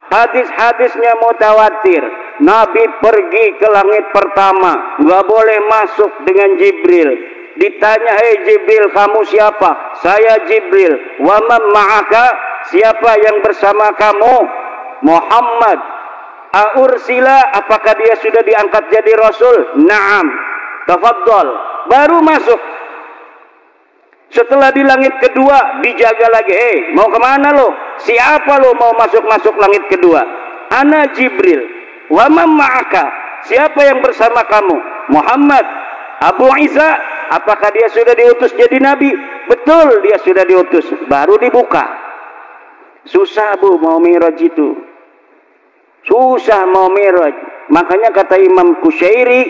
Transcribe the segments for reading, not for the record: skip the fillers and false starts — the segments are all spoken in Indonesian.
Hadis-hadisnya mutawatir. Nabi pergi ke langit pertama, nggak boleh masuk dengan Jibril. Ditanya, hei Jibril, kamu siapa? Saya Jibril. Wa man ma'aka? Siapa yang bersama kamu? Muhammad. Aursila, apakah dia sudah diangkat jadi Rasul? Naam. Tafadhol. Baru masuk. Setelah di langit kedua, dijaga lagi. Hei, mau kemana lo? Siapa lo mau masuk langit kedua? Ana Jibril. Wa man ma'aka? Siapa yang bersama kamu? Muhammad. Abu Isa, apakah dia sudah diutus jadi nabi? Betul, dia sudah diutus. Baru dibuka. Susah bu mau Mi'raj itu. Susah mau Mi'raj. Makanya kata Imam Kusyairi,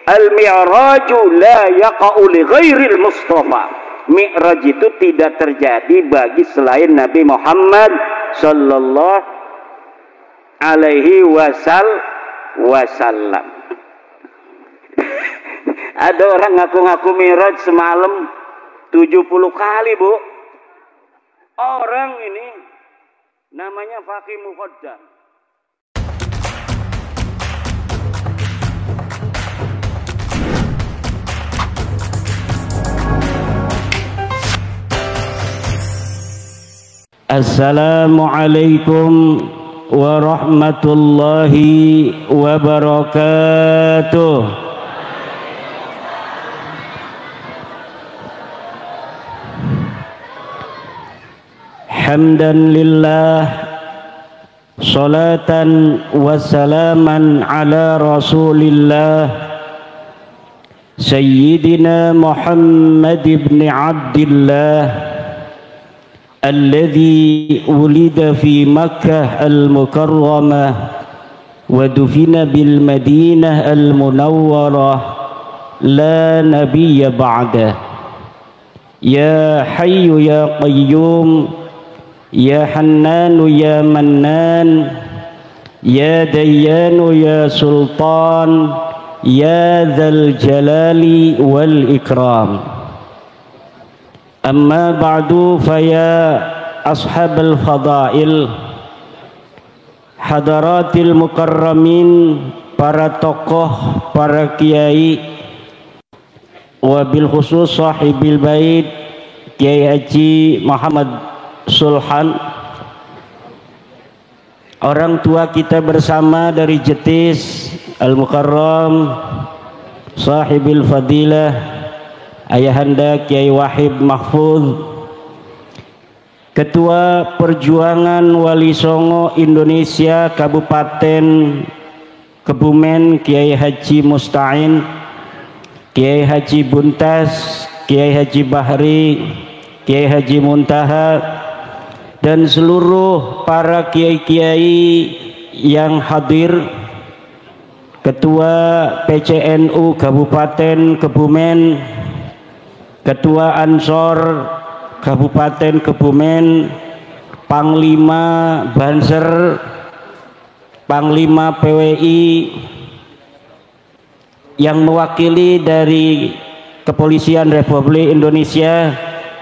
al-mi'raju la yaqa'u li ghairil Mustafa. Mi'raj itu tidak terjadi bagi selain Nabi Muhammad sallallahu alaihi wasallam. Ada orang ngaku-ngaku Mi'raj semalam 70 kali bu. Orang ini namanya Faqih Muqaddam. Assalamualaikum warahmatullahi wabarakatuh. Hamdan lillah, salatan wassalaman ala rasulillah Sayyidina Muhammad ibn Abdillah الذي ولد في مكة المكرمة ودفن بالمدينة المنورة لا نبي بعده يا حي يا قيوم يا حنان يا منان يا ديان يا سلطان يا ذا الجلال والإكرام. Amma ba'du faya ashabal fadail, hadaratil mukarramin, para tokoh, para kiai, wabil khusus sahibil bait Kiai Haji Muhammad Sulhan, orang tua kita bersama dari Jetis Al-Mukarram, sahibil fadilah Ayahanda Kiai Wahid Mahfuz, Ketua Perjuangan Wali Songo Indonesia Kabupaten Kebumen Kiai Haji Musta'in, Kiai Haji Buntas, Kiai Haji Bahri, Kiai Haji Muntaha, dan seluruh para kiai-kiai yang hadir, Ketua PCNU Kabupaten Kebumen, Ketua Ansor Kabupaten Kebumen, Panglima Banser, Panglima PWI yang mewakili dari Kepolisian Republik Indonesia,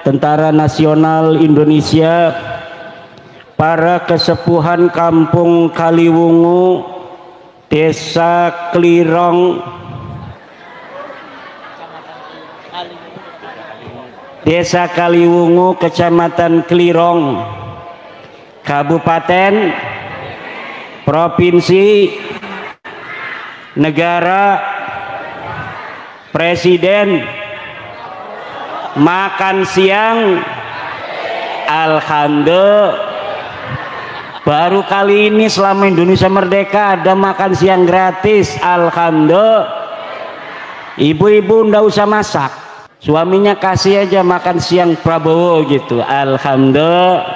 Tentara Nasional Indonesia, para kesepuhan Kampung Kaliwungu, Desa Klirong, Desa Kaliwungu, Kecamatan Klirong, Kabupaten, Provinsi, Negara, Presiden, makan siang, alhamdulillah. Baru kali ini selama Indonesia merdeka ada makan siang gratis, alhamdulillah. Ibu-ibu ndak usah masak, suaminya kasih aja makan siang Prabowo gitu, alhamdulillah.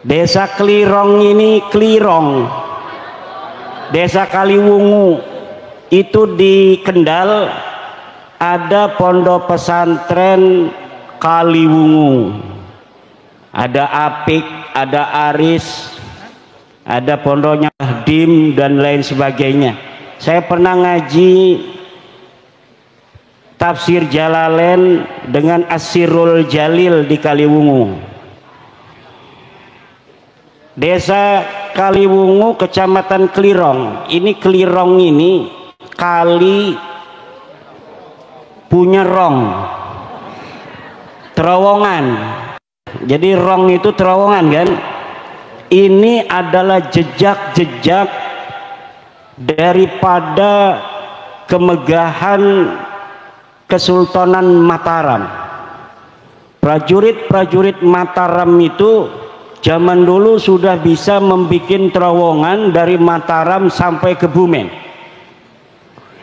Desa Klirong ini, Klirong, Desa Kaliwungu itu di Kendal, ada pondok pesantren Kaliwungu, ada Apik, ada Aris, ada pondoknya Dim dan lain sebagainya. Saya pernah ngaji tafsir Jalalain dengan Asirul Jalil di Kaliwungu. Desa Kaliwungu, Kecamatan Klirong. Ini Klirong ini kali punya rong, terowongan. Jadi rong itu terowongan kan. Ini adalah jejak-jejak daripada kemegahan Kesultanan Mataram. Prajurit-prajurit Mataram itu zaman dulu sudah bisa membuat terowongan dari Mataram sampai ke Bumen.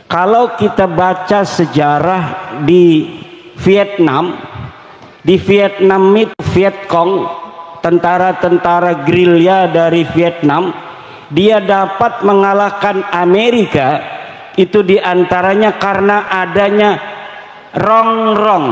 Kalau kita baca sejarah di Vietnam itu Viet Cong, tentara-tentara gerilya dari Vietnam, dia dapat mengalahkan Amerika itu diantaranya karena adanya rong-rong,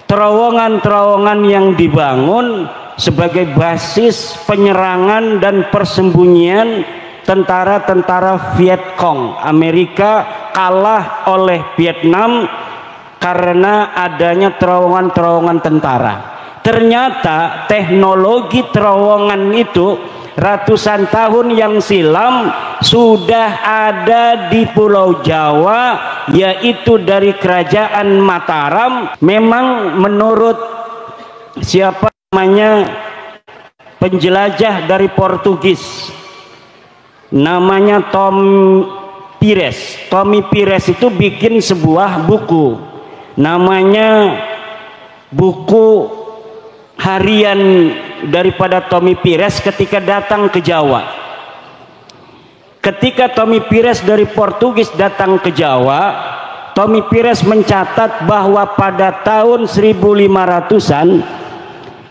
terowongan-terowongan yang dibangun sebagai basis penyerangan dan persembunyian tentara-tentara Viet Cong. Amerika kalah oleh Vietnam karena adanya terowongan-terowongan tentara. Ternyata teknologi terowongan itu ratusan tahun yang silam sudah ada di Pulau Jawa, yaitu dari Kerajaan Mataram. Memang menurut siapa namanya penjelajah dari Portugis, namanya Tommy Pires itu bikin sebuah buku, namanya buku harian daripada Tommy Pires ketika datang ke Jawa. Ketika Tommy Pires dari Portugis datang ke Jawa, Tommy Pires mencatat bahwa pada tahun 1500-an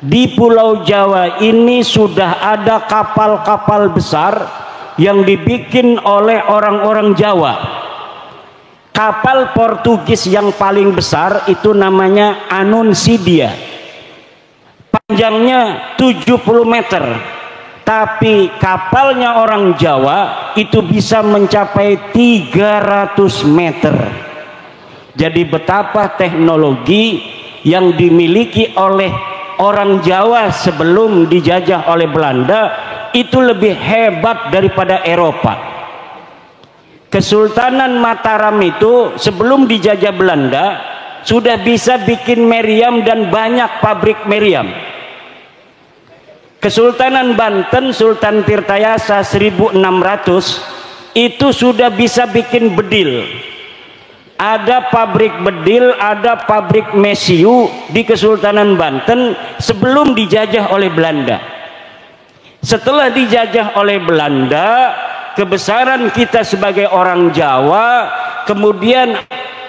di Pulau Jawa ini sudah ada kapal-kapal besar yang dibikin oleh orang-orang Jawa. Kapal Portugis yang paling besar itu namanya Anuncidia, panjangnya 70 meter, tapi kapalnya orang Jawa itu bisa mencapai 300 meter. Jadi betapa teknologi yang dimiliki oleh orang Jawa sebelum dijajah oleh Belanda itu lebih hebat daripada Eropa. Kesultanan Mataram itu sebelum dijajah Belanda sudah bisa bikin meriam dan banyak pabrik meriam. Kesultanan Banten Sultan Tirtayasa 1600 itu sudah bisa bikin bedil. Ada pabrik bedil, ada pabrik mesiu di Kesultanan Banten sebelum dijajah oleh Belanda. Setelah dijajah oleh Belanda, kebesaran kita sebagai orang Jawa kemudian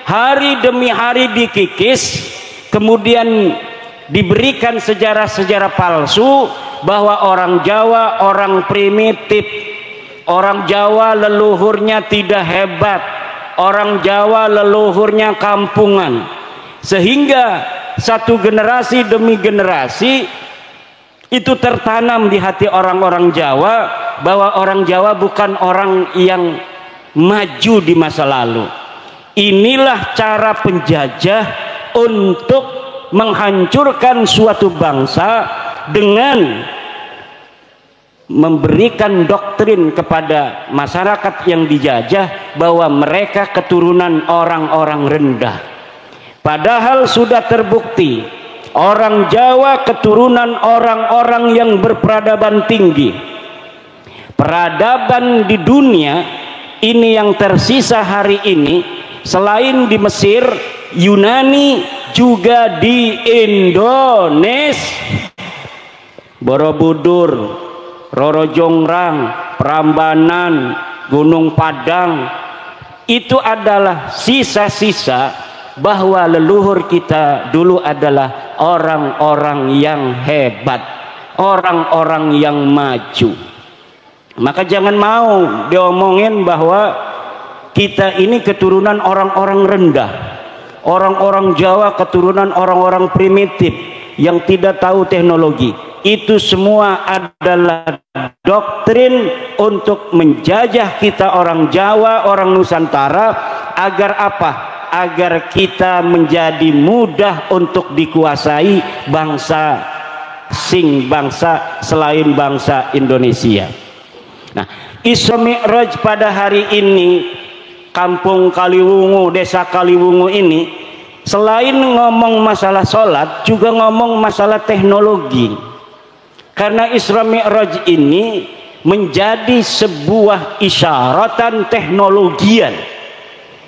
hari demi hari dikikis, kemudian diberikan sejarah-sejarah palsu bahwa orang Jawa orang primitif, orang Jawa leluhurnya tidak hebat, orang Jawa leluhurnya kampungan, sehingga satu generasi demi generasi itu tertanam di hati orang-orang Jawa bahwa orang Jawa bukan orang yang maju di masa lalu. Inilah cara penjajah untuk menghancurkan suatu bangsa dengan memberikan doktrin kepada masyarakat yang dijajah bahwa mereka keturunan orang-orang rendah. Padahal sudah terbukti orang Jawa keturunan orang-orang yang berperadaban tinggi. Peradaban di dunia ini yang tersisa hari ini selain di Mesir, Yunani, juga di Indonesia. Borobudur, Roro Jongrang, Prambanan, Gunung Padang, itu adalah sisa-sisa bahwa leluhur kita dulu adalah orang-orang yang hebat, orang-orang yang maju. Maka jangan mau diomongin bahwa kita ini keturunan orang-orang rendah, orang-orang Jawa keturunan orang-orang primitif yang tidak tahu teknologi. Itu semua adalah doktrin untuk menjajah kita orang Jawa, orang Nusantara, agar apa? Agar kita menjadi mudah untuk dikuasai bangsa asing bangsa selain bangsa Indonesia. Nah, Isra Mi'raj pada hari ini, kampung Kaliwungu, desa Kaliwungu ini, selain ngomong masalah sholat, juga ngomong masalah teknologi. Karena Isra Mi'raj ini menjadi sebuah isyaratan teknologian,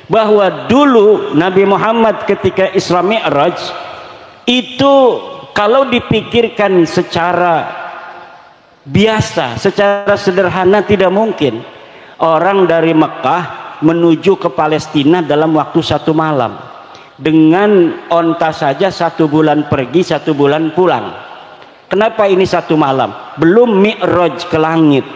bahwa dulu Nabi Muhammad ketika Isra Mi'raj itu kalau dipikirkan secara biasa, secara sederhana, tidak mungkin orang dari Mekah menuju ke Palestina dalam waktu 1 malam. Dengan onta saja 1 bulan pergi, 1 bulan pulang. Kenapa ini 1 malam? Belum Mi'raj ke langit,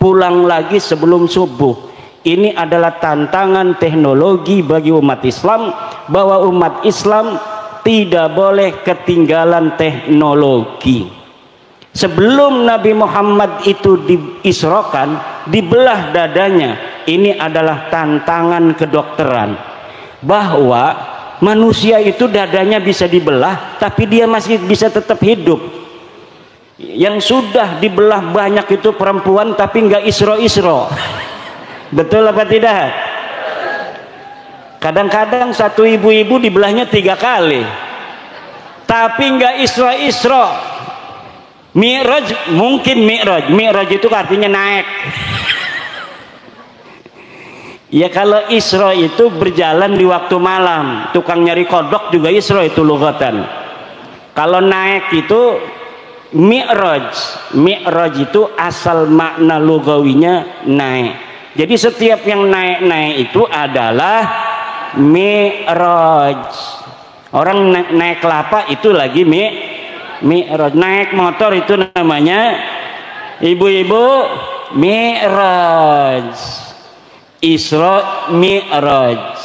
pulang lagi sebelum subuh. Ini adalah tantangan teknologi bagi umat Islam, bahwa umat Islam tidak boleh ketinggalan teknologi. Sebelum Nabi Muhammad itu diisrokan, dibelah dadanya. Ini adalah tantangan kedokteran, bahwa manusia itu dadanya bisa dibelah, tapi dia masih bisa tetap hidup. Yang sudah dibelah banyak itu perempuan, tapi nggak isro-isro. Betul apa tidak? Kadang-kadang satu ibu-ibu dibelahnya 3 kali, tapi nggak isro-isro. Mi'raj mungkin Mi'raj itu artinya naik. Ya, kalau isro itu berjalan di waktu malam, tukang nyari kodok juga isro itu lugatan. Kalau naik itu Mi'raj itu asal makna lugawinya naik. Jadi setiap yang naik-naik itu adalah Mi'raj. Orang naik kelapa itu lagi Mi'raj. Naik motor itu namanya, ibu-ibu, Mi'raj. Isra Mi'raj.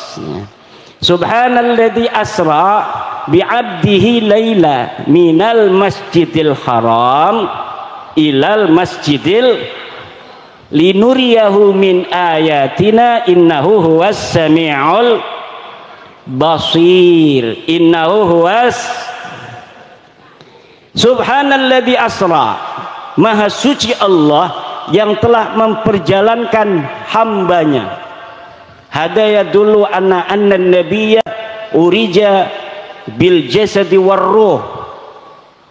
Subhanalladzi asra bi'abdihi laila minal masjidil haram ilal masjidil linuriyahu min ayatina innahu huwas sami'ul basir. Subhanalladzi asra, maha suci Allah yang telah memperjalankan hambanya. Hadaya dulu anna nabiyya urija bil jasadi war ruh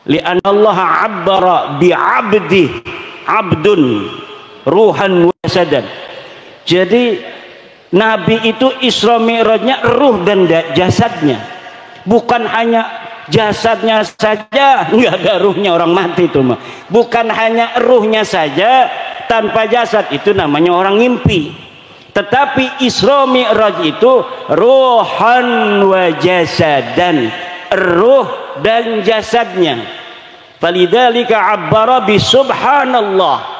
li'anna Allah abbara bi 'abdi 'abdun ruhan wa jasadan. Jadi Nabi itu Isra Mi'rajnya ruh dan jasadnya, bukan hanya jasadnya saja, nggak ada ruhnya, orang mati itu mah. Bukan hanya ruhnya saja tanpa jasad, itu namanya orang ngimpi. Tetapi Isra Mi'raj itu ruhan wa jasadan, ruh dan jasadnya. Falidzalika abbara bi subhanallah.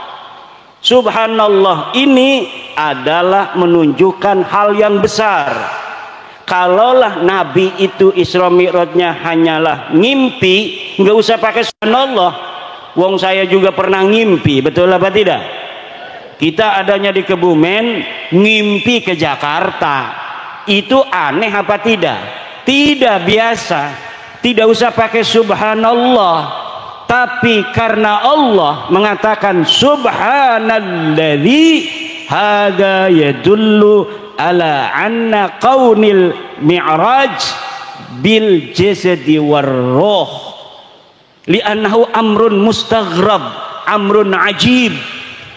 Subhanallah ini adalah menunjukkan hal yang besar. Kalaulah Nabi itu Isra Mi'rajnya hanyalah ngimpi, nggak usah pakai subhanallah. Wong saya juga pernah ngimpi, betul apa tidak? Kita adanya di Kebumen, ngimpi ke Jakarta. Itu aneh apa tidak? Tidak biasa. Tidak usah pakai subhanallah. Tapi karena Allah mengatakan subhanalladzi hada yadullu ala anna qaunil mi'raj bil jasadi war ruh li'annahu amrun mustaghrab, amrun ajib,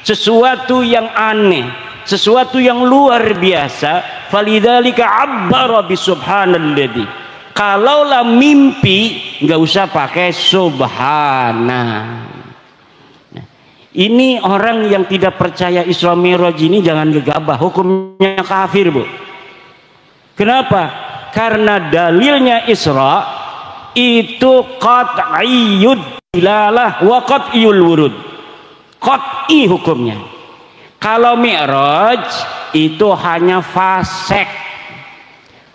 sesuatu yang aneh, sesuatu yang luar biasa. Falidzalika abbara bi subhanalladzi. Kalaulah mimpi nggak usah pakai subhana. Nah, ini orang yang tidak percaya Isra Mi'raj ini jangan gegabah, hukumnya kafir, Bu. Kenapa? Karena dalilnya Isra itu qat'iyyud dilalah wa qat'iyul wurud. Qat'i hukumnya. Kalau Mi'raj itu hanya fasek.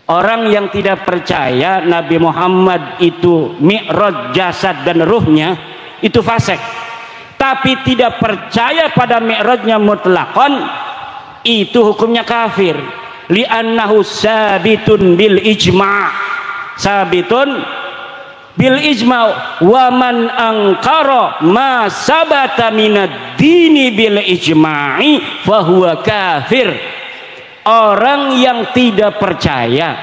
Orang yang tidak percaya Nabi Muhammad itu Mi'raj jasad dan ruhnya, itu fasik. Tapi tidak percaya pada Mi'rajnya mutlaqan, itu hukumnya kafir. Li'annahu sabitun bil ijma'. Sabitun bil ijma' wa man angkara ma sabata minad dini bil ijma'i fahuwa kafir. Orang yang tidak percaya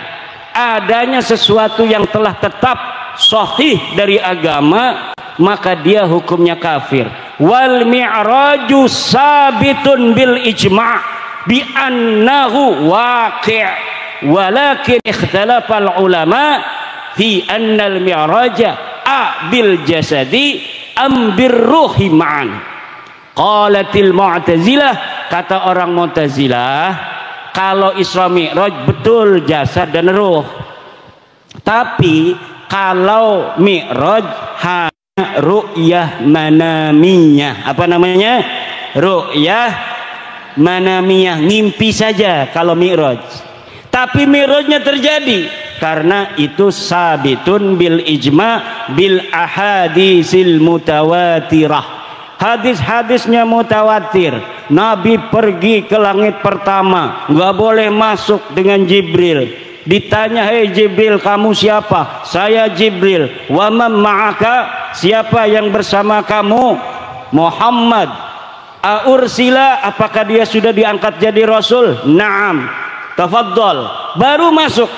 adanya sesuatu yang telah tetap sahih dari agama, maka dia hukumnya kafir. Wal mi'raju sabitun bil ijma' bi annahu waqi', walakin ikhtalafal ulama fi annal mi'raja bil jasadi am bir ruhi ma'an. Qalatil mu'tazilah, kata orang Mu'tazilah, kalau Isra Mi'raj betul jasad dan ruh, tapi kalau Mi'raj hanya ru'yah manamiyah. Apa namanya? Ru'yah manamiyah, ngimpi saja kalau Mi'raj. Tapi Mi'rajnya terjadi, karena itu sabitun bil ijma' bil ahadisil mutawatirah. Hadis-hadisnya mutawatir. Nabi pergi ke langit pertama, nggak boleh masuk dengan Jibril. Ditanya, hei Jibril, kamu siapa? Saya Jibril. Wa man ma'aka, siapa yang bersama kamu? Muhammad. Aursila, apakah dia sudah diangkat jadi rasul? Naam. Tafaddal. Baru masuk.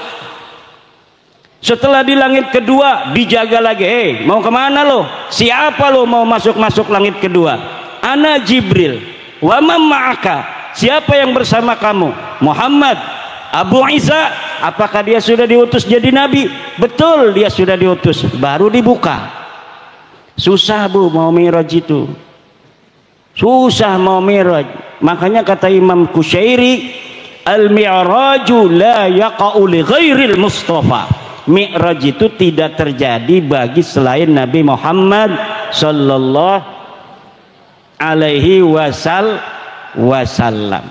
Setelah di langit kedua dijaga lagi. Hei, mau kemana lo? Siapa lo mau masuk langit kedua? Ana Jibril. Wa man ma'aka, siapa yang bersama kamu? Muhammad. Abu Isa, apakah dia sudah diutus jadi nabi? Betul, dia sudah diutus. Baru dibuka. Susah bu mau Mi'raj itu, susah mau Mi'raj. Makanya kata Imam Kusyairi, al-mi'raju la yaqa'u li ghairil mustafa. Mi'raj itu tidak terjadi bagi selain Nabi Muhammad sallallahu alaihi wasallam.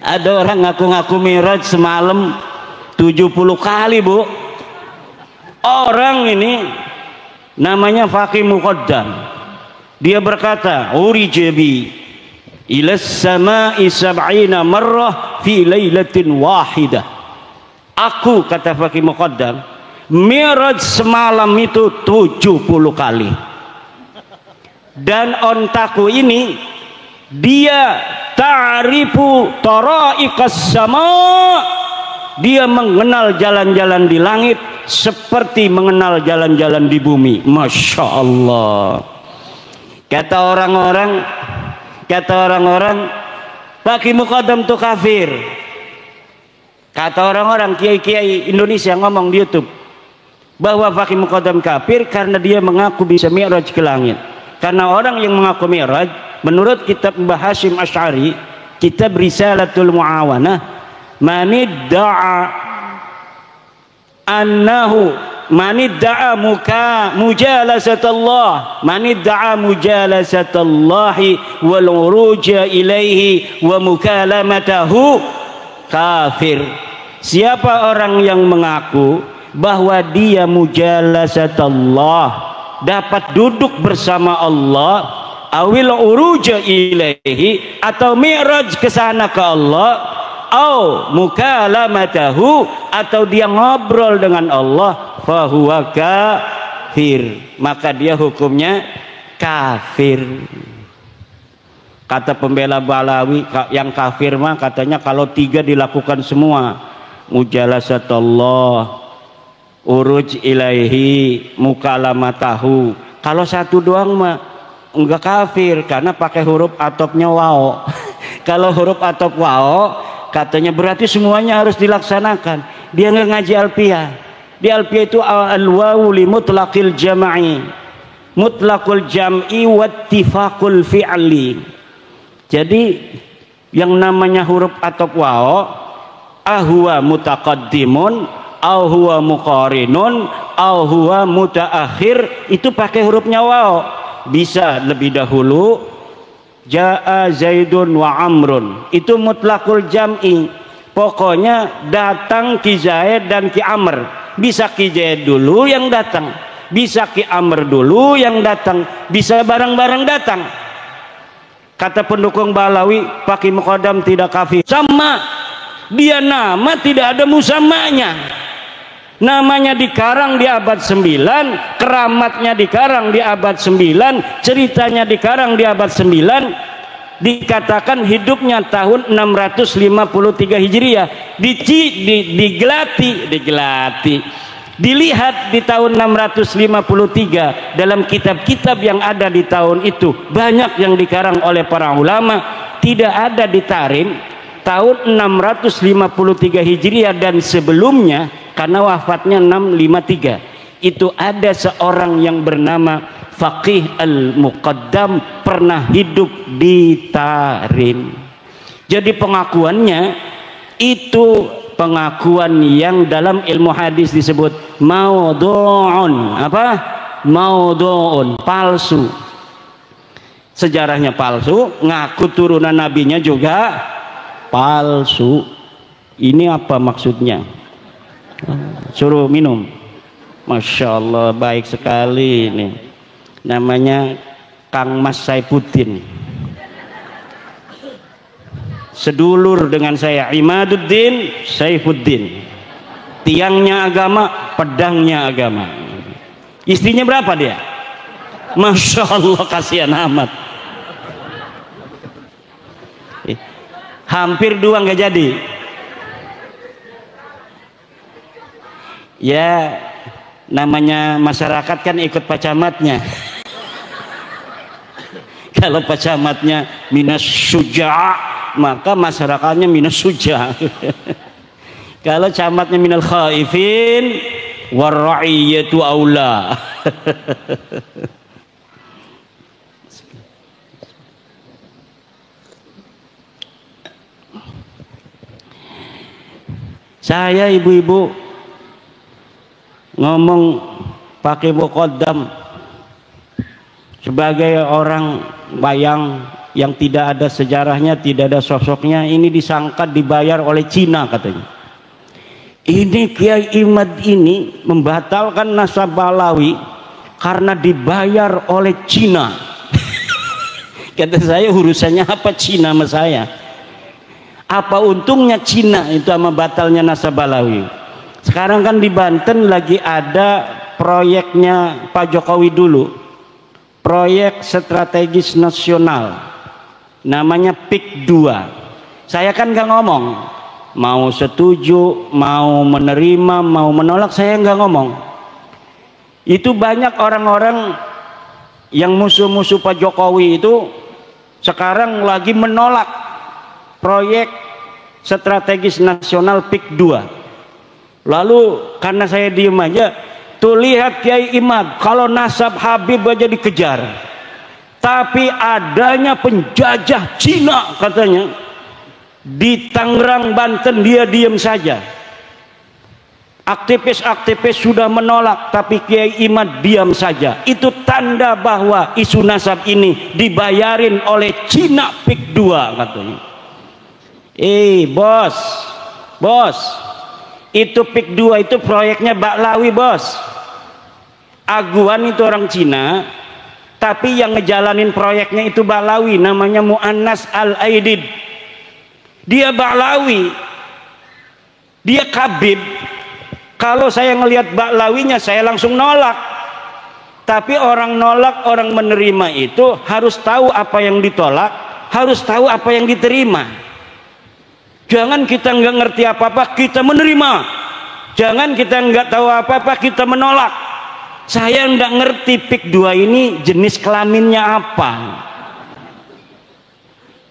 Ada orang ngaku-ngaku Mi'raj semalam 70 kali bu. Orang ini namanya Faqih Muqaddam. Dia berkata, urijabi ila sama'i sab'ina marrah fi lailatin wahidah. Aku, kata Faqih Muqaddam, Mi'raj semalam itu 70 kali. Dan ontaku ini, dia ta'rifu tara'iqas sama, dia mengenal jalan-jalan di langit seperti mengenal jalan-jalan di bumi. Masya Allah. Kata orang-orang Faqih Muqaddam itu kafir. Kata orang-orang kiai-kiai Indonesia ngomong di YouTube bahwa Faqih Muqaddam kafir karena dia mengaku bisa Mi'raj ke langit. Karena orang yang mengaku Mi'raj, menurut kitab Mbah Hashim Asy'ari, kitab Risalatul Mu'awanah, manidda'a annahu manidda'a mujalasatullah, manidda'a mujalasatullahi wal uruja ilaihi wa mukalamatahu kafir. Siapa orang yang mengaku bahwa dia mujalasatullah, dapat duduk bersama Allah, awil uruja ilaihi, atau mi'raj ke sana ke Allah, au mukalamatahu, atau dia ngobrol dengan Allah, fahuwa kafir, maka dia hukumnya kafir. Kata pembela Balawi yang kafir mah katanya kalau 3 dilakukan semua, mujalasatullah, uruj ilaihi, mukalamatahu. Kalau 1 doang mah enggak kafir karena pakai huruf atopnya wao. Kalau huruf atop wao katanya berarti semuanya harus dilaksanakan. Dia nggak ngaji alfiyah. Di alfiyah itu al-wawu li mutlaqil jam'i, mutlaqul jam'i wattifaqul fi'li. Jadi yang namanya huruf atop wao, ahwa mutaqaddimun, au huwa muqarinun, au huwa mutaakhir, itu pakai hurufnya wao. Bisa lebih dahulu, jaa zaidun wa amrun, itu mutlaqul jam'i. Pokoknya datang ki Zaid dan ki Amr. Bisa ki Zaid dulu yang datang, bisa ki Amr dulu yang datang, bisa bareng-bareng datang. Kata pendukung Balawi, Faqih Muqaddam tidak kafir. Sama, dia nama tidak ada musamanya. Namanya dikarang di abad 9, keramatnya dikarang di abad 9, ceritanya dikarang di abad 9, dikatakan hidupnya tahun 653 Hijriah. Digelati, dilihat di tahun 653 dalam kitab-kitab yang ada di tahun itu, banyak yang dikarang oleh para ulama, tidak ada di Tarim tahun 653 Hijriah dan sebelumnya, karena wafatnya 653. Itu ada seorang yang bernama Faqih Al-Muqaddam pernah hidup di Tarim. Jadi pengakuannya itu pengakuan yang dalam ilmu hadis disebut maudhu'un. Apa? Maudhu'un, palsu. Sejarahnya palsu, ngaku turunan nabinya juga palsu. Ini apa maksudnya? Suruh minum. Masya Allah, baik sekali ini. Namanya Kang Mas Saifuddin, sedulur dengan saya, Imaduddin Saifuddin. Tiangnya agama, pedangnya agama. Istrinya berapa dia? Masya Allah, kasihan amat. Hampir 2 nggak jadi. Ya namanya masyarakat kan ikut pacamatnya. Kalau pacamatnya minas suja', maka masyarakatnya minas suja'. Kalau camatnya minal khaifin warra'iyatu aula. Saya ibu-ibu ngomong pakai muqaddam sebagai orang bayang yang tidak ada sejarahnya, tidak ada sosoknya. Ini disangka dibayar oleh Cina katanya. Ini Kiai Imad ini membatalkan nasab Balawi karena dibayar oleh Cina. Kata saya, urusannya apa Cina sama saya? Apa untungnya Cina itu sama batalnya nasab Balawi? Sekarang kan di Banten lagi ada proyeknya Pak Jokowi dulu, proyek strategis nasional, namanya PIK 2. Saya kan nggak ngomong, mau setuju, mau menerima, mau menolak, saya nggak ngomong. Itu banyak orang-orang yang musuh-musuh Pak Jokowi itu sekarang lagi menolak proyek strategis nasional PIK 2. Lalu karena saya diem aja, tuh lihat Kiai Imad, kalau nasab Habib aja dikejar, tapi adanya penjajah Cina katanya di Tangerang, Banten, dia diem saja. Aktivis-aktivis sudah menolak, tapi Kiai Imad diam saja. Itu tanda bahwa isu nasab ini dibayarin oleh Cina PIK 2 katanya. Bos, itu PIK 2 itu proyeknya Baklawi, bos. Aguan itu orang Cina, tapi yang ngejalanin proyeknya itu Baklawi, namanya Mu'annas Al-Aidid. Dia Baklawi, dia Kabib. Kalau saya ngelihat Baklawinya, saya langsung nolak. Tapi orang nolak, orang menerima itu harus tahu apa yang ditolak, harus tahu apa yang diterima. Jangan kita nggak ngerti apa-apa kita menerima, jangan kita nggak tahu apa-apa kita menolak. Saya nggak ngerti PIK 2 ini jenis kelaminnya apa,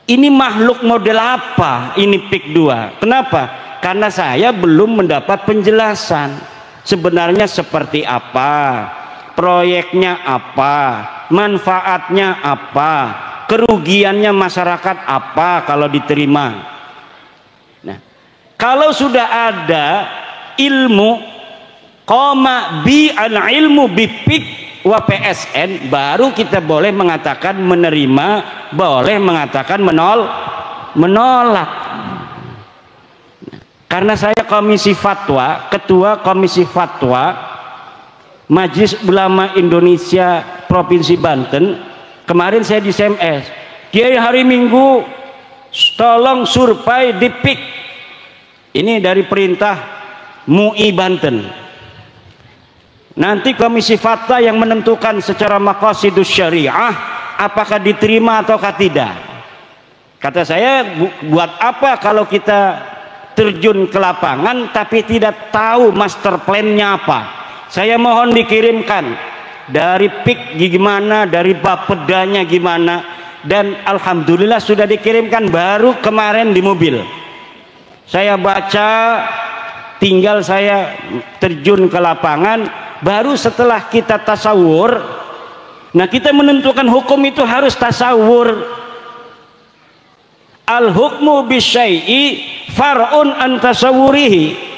ini makhluk model apa ini PIK 2. Kenapa? Karena saya belum mendapat penjelasan sebenarnya seperti apa, proyeknya apa, manfaatnya apa, kerugiannya masyarakat apa kalau diterima. Kalau sudah ada ilmu koma bi al ilmu bi PIK wa PSN, baru kita boleh mengatakan menerima, boleh mengatakan menolak. Karena saya komisi fatwa, ketua komisi fatwa Majelis Ulama Indonesia Provinsi Banten, kemarin saya di SMS, Kiai hari Minggu tolong survei di PIK. Ini dari perintah MUI Banten. Nanti komisi fatwa yang menentukan secara maqasidus syariah apakah diterima ataukah tidak. Kata saya, buat apa kalau kita terjun ke lapangan tapi tidak tahu master plan-nya apa? Saya mohon dikirimkan dari PIK gimana, dari bapedanya gimana, dan alhamdulillah sudah dikirimkan baru kemarin di mobil. Saya baca, tinggal saya terjun ke lapangan, baru setelah kita tasawur. Nah, kita menentukan hukum itu harus tasawur. Al-hukmu bisyai'i far'un an tasawurihi.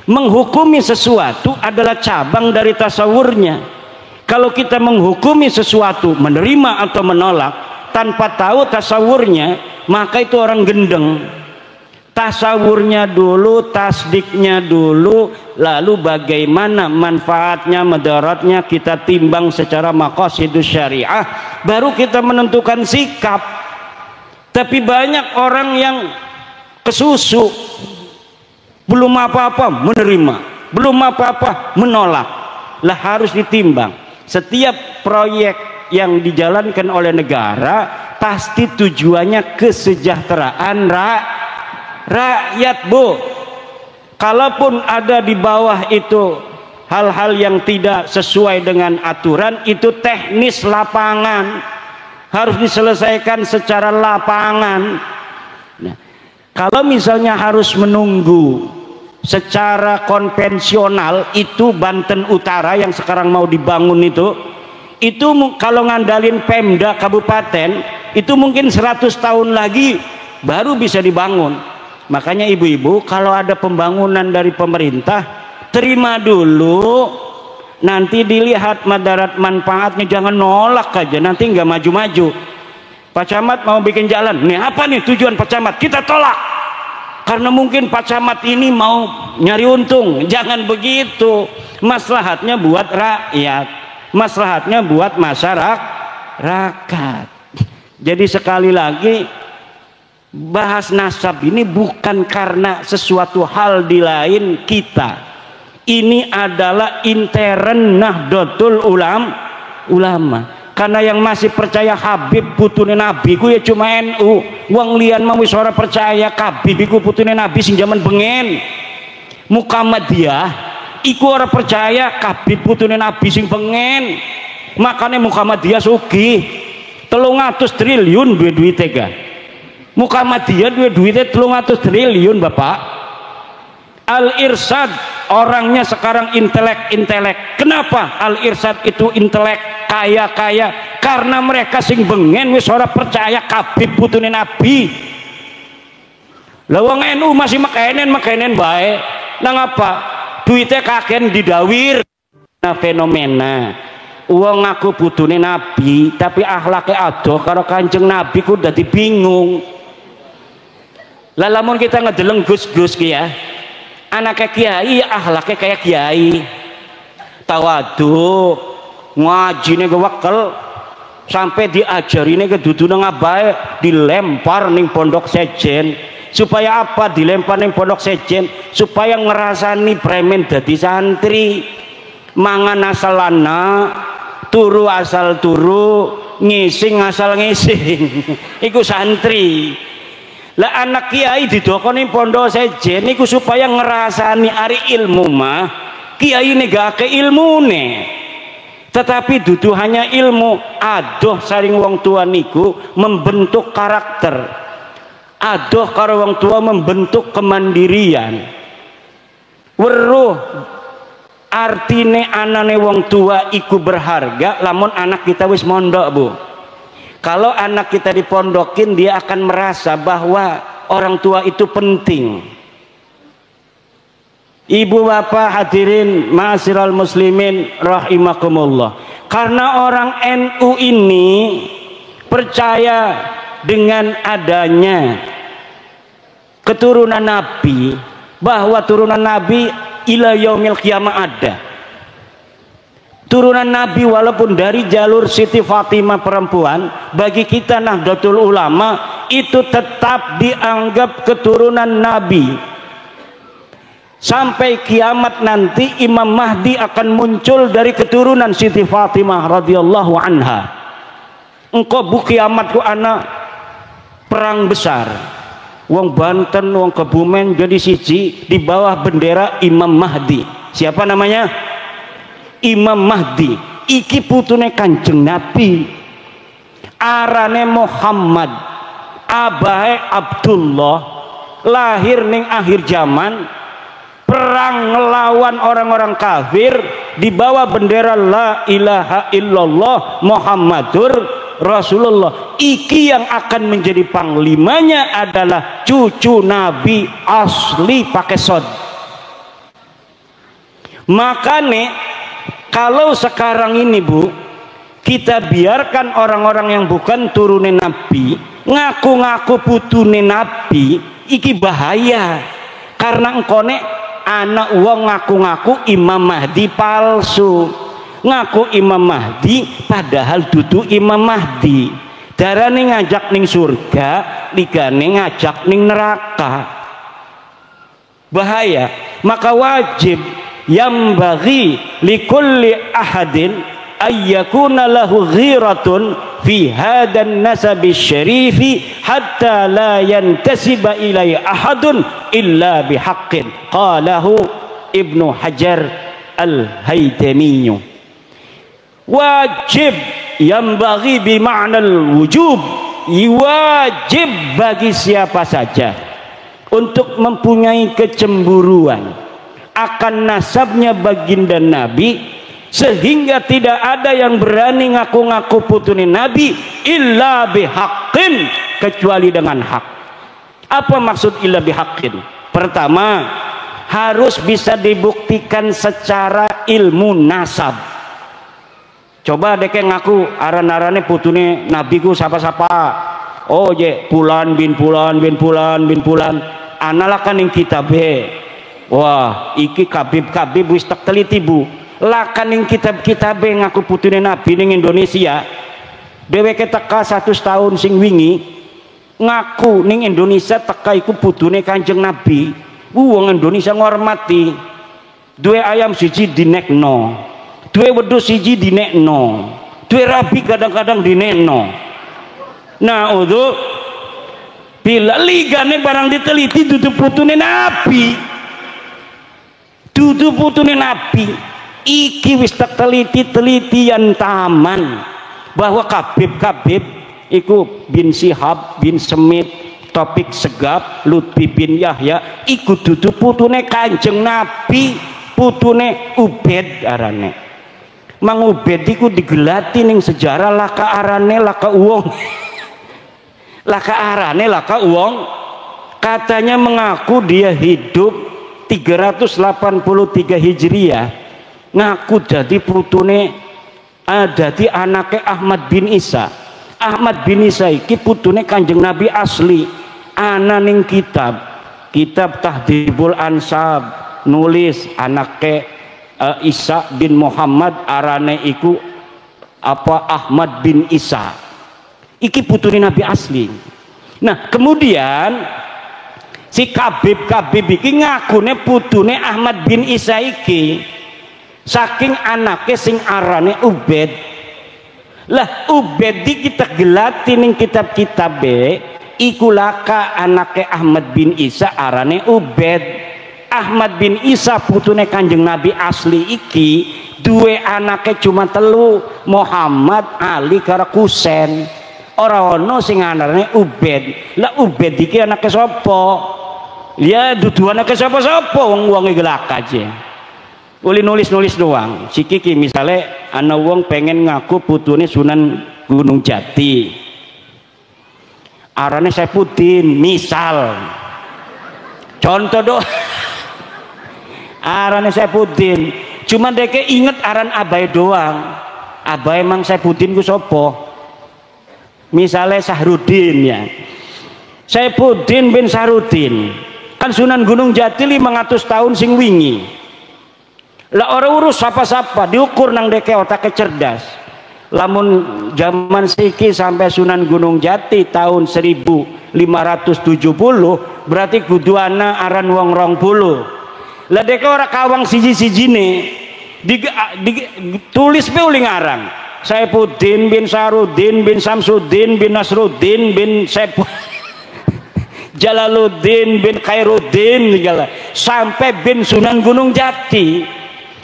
Menghukumi sesuatu adalah cabang dari tasawurnya. Kalau kita menghukumi sesuatu, menerima atau menolak tanpa tahu tasawurnya, maka itu orang gendeng. Tasawurnya dulu, tasdiknya dulu, lalu bagaimana manfaatnya, mudaratnya kita timbang secara maqasidus syariah, baru kita menentukan sikap. Tapi banyak orang yang kesusu, belum apa-apa menerima, belum apa-apa menolak. Lah harus ditimbang. Setiap proyek yang dijalankan oleh negara pasti tujuannya kesejahteraan rakyat, Bu. Kalaupun ada di bawah itu hal-hal yang tidak sesuai dengan aturan, itu teknis lapangan, harus diselesaikan secara lapangan. Nah, kalau misalnya harus menunggu secara konvensional, itu Banten Utara yang sekarang mau dibangun itu kalau ngandalin Pemda kabupaten itu mungkin 100 tahun lagi baru bisa dibangun. Makanya ibu-ibu, kalau ada pembangunan dari pemerintah, terima dulu, nanti dilihat madarat manfaatnya, jangan nolak aja, nanti nggak maju-maju. Pak Camat mau bikin jalan, nih apa nih tujuan Pak Camat, kita tolak karena mungkin Pak Camat ini mau nyari untung. Jangan begitu, maslahatnya buat rakyat, maslahatnya buat masyarakat. Jadi sekali lagi, bahas nasab ini bukan karena sesuatu hal di lain kita. Ini adalah intern Nahdlatul Ulama. Karena yang masih percaya Habib putune Nabi ku ya cuma NU. Wong lian mau wis ora percaya Habib iku putune Nabi sing jaman bengen. Muhammadiyah iku ora percaya Habib putune Nabi sing bengen. Makanya Muhammadiyah sugih 300 triliun duwe duwite ga. Muhammadiyah duwe duwite 300 triliun, Bapak. Al-Irsyad orangnya sekarang intelek. Kenapa Al-Irsyad itu intelek, kaya? Karena mereka sing bengen wis ora percaya Habib putune Nabi. Lah wong NU masih mekenen bae. Nang apa? Duitnya kaken didawir. Nah, fenomena wong ngaku putune Nabi tapi akhlake adoh karo Kanjeng Nabi ku dadi bingung. Lah lamun kita ngedeleng Gus-gus ki ya, anaknya kiai akhlaknya kayak kiai, tawadu, ngajine kewakel, sampai diajarine kedudune ngabae dilempar ning pondok sejen. Supaya apa dilempar ning pondok sejen? Supaya ngerasani premen dadi santri, mangan asal lana, turu asal turu, ngising asal ngising. Iku santri. Lah anak kiai didokoni pondok sejen niku supaya ngerasani ari ilmu mah kiai negake ilmune, tetapi dudu hanya ilmu. Adoh saring wong tua niku membentuk karakter, adoh karo wong tua membentuk kemandirian. Weruh artine anane wong tua iku berharga lamun anak kita wis mondok, Bu. Kalau anak kita dipondokin, dia akan merasa bahwa orang tua itu penting. Ibu bapak hadirin ma'asyiral muslimin rahimakumullah. Karena orang NU ini percaya dengan adanya keturunan Nabi, bahwa turunan Nabi ila yaumil qiyamah ada. Turunan Nabi walaupun dari jalur Siti Fatimah perempuan, bagi kita Nahdlatul Ulama itu tetap dianggap keturunan Nabi. Sampai kiamat nanti Imam Mahdi akan muncul dari keturunan Siti Fatimah radhiyallahu anha. Engkau bu kiamat ku anak perang besar. Wong Banten, wong Kebumen jadi siji di bawah bendera Imam Mahdi. Siapa namanya? Imam Mahdi. Iki putune Kanjeng Nabi. Arane Muhammad, abahe Abdullah, lahir ning akhir zaman. Perang ngelawan orang-orang kafir di bawah bendera la ilaha illallah Muhammadur Rasulullah. Iki yang akan menjadi panglimanya adalah cucu Nabi asli pakai sod. Makanya kalau sekarang ini bu, kita biarkan orang-orang yang bukan turunan Nabi ngaku-ngaku putune Nabi, iki bahaya. Karena engkone anak uang ngaku-ngaku Imam Mahdi palsu, ngaku Imam Mahdi padahal duduk Imam Mahdi. Darane ngajak ning surga, ligane ngajak ning neraka. Bahaya. Maka wajib yang bagi likulli ahadin ayyakuna lahu ghiratun fi hadan nasabi syarifi hatta la yantasiba ilai ahadun illa bihaqqin. Qalahu Ibnu Hajar Al-Haytami. Wajib yang bagi bima'nal wujub, wajib bagi siapa saja untuk mempunyai kecemburuan akan nasabnya baginda Nabi, sehingga tidak ada yang berani ngaku-ngaku putune Nabi illa bihaqqin, kecuali dengan hak. Apa maksud illa bihaqqin? Pertama, harus bisa dibuktikan secara ilmu nasab. Coba deke ngaku aran-arane putune Nabi ku sapa-sapa. Oh je Pulan bin Pulan bin Pulan bin Pulan. Analakan ing kitabe. Wah, iki kabib-kabib wis tak teliti bu. Lakan ing kitab-kitab ngaku putune Nabi ning Indonesia. Dheweke teka 100 tahun sing wingi ngaku ning Indonesia teka iku putune Kanjeng Nabi. Wong Indonesia ngormati. Duwe ayam siji dinekno, duwe wedhus siji dinekno, duwe rabi kadang-kadang dinekno. Nah, untuk bila ligane barang diteliti dudu putune Nabi. Dudu putune Nabi. Iki wis tak teliti-telitian taman bahwa kabib-kabib iku bin Syihab bin Semit, Topik Segap, Lutfi bin Yahya iku dudu putune Kanjeng Nabi, putune Ubed arane. Mang Ubed iku digelati ning sejarah laka arane laka uwong. Laka arane laka uwong. Katanya mengaku dia hidup 383 Hijriah. Ngaku jadi putune dadi anake Ahmad bin Isa. Ahmad bin Isa iki putune Kanjeng Nabi asli. Ana ning kitab Tahdhibul Ansab nulis anake Isa bin Muhammad arane iku apa Ahmad bin Isa. Iki putune Nabi asli. Nah, kemudian si kabib-kabib iki ngakune putune Ahmad bin Isa iki saking anake sing arane Ubed. Lah Ubed iki kita gelati ning kitab-kitab iku laka anake Ahmad bin Isa arane Ubed. Ahmad bin Isa putune Kanjeng Nabi asli iki duwe anake cuma telu, Muhammad, Ali karo Husain. Ora ono sing arane Ubed. Lah Ubed iki anake sapa? Ya dudu anake sapa-sapa wong-wonge gelak aja. Uli nulis-nulis doang. Sikiki misale ana wong pengen ngaku putune Sunan Gunung Jati. Arane Saifuddin misal. Contoh doang. Arane Saifuddin. Cuma deke inget aran abai doang. Abai emang Saifuddin ku sapa? Misale Sahrudin ya. Saifuddin bin Sahrudin. Kan Sunan Gunung Jati 500 tahun sing wingi. Lah orang urus sapa-sapa diukur nang deke otake cerdas. Lamun zaman siki sampai Sunan Gunung Jati tahun 1570 berarti kudu ana aran wong 20. Lah dek ora kawang siji-sijine tulis be uli ngarang Saifuddin bin Sarudin bin Samsuddin bin Nasruddin bin Jalaluddin bin Khairuddin segala sampai bin Sunan Gunung Jati,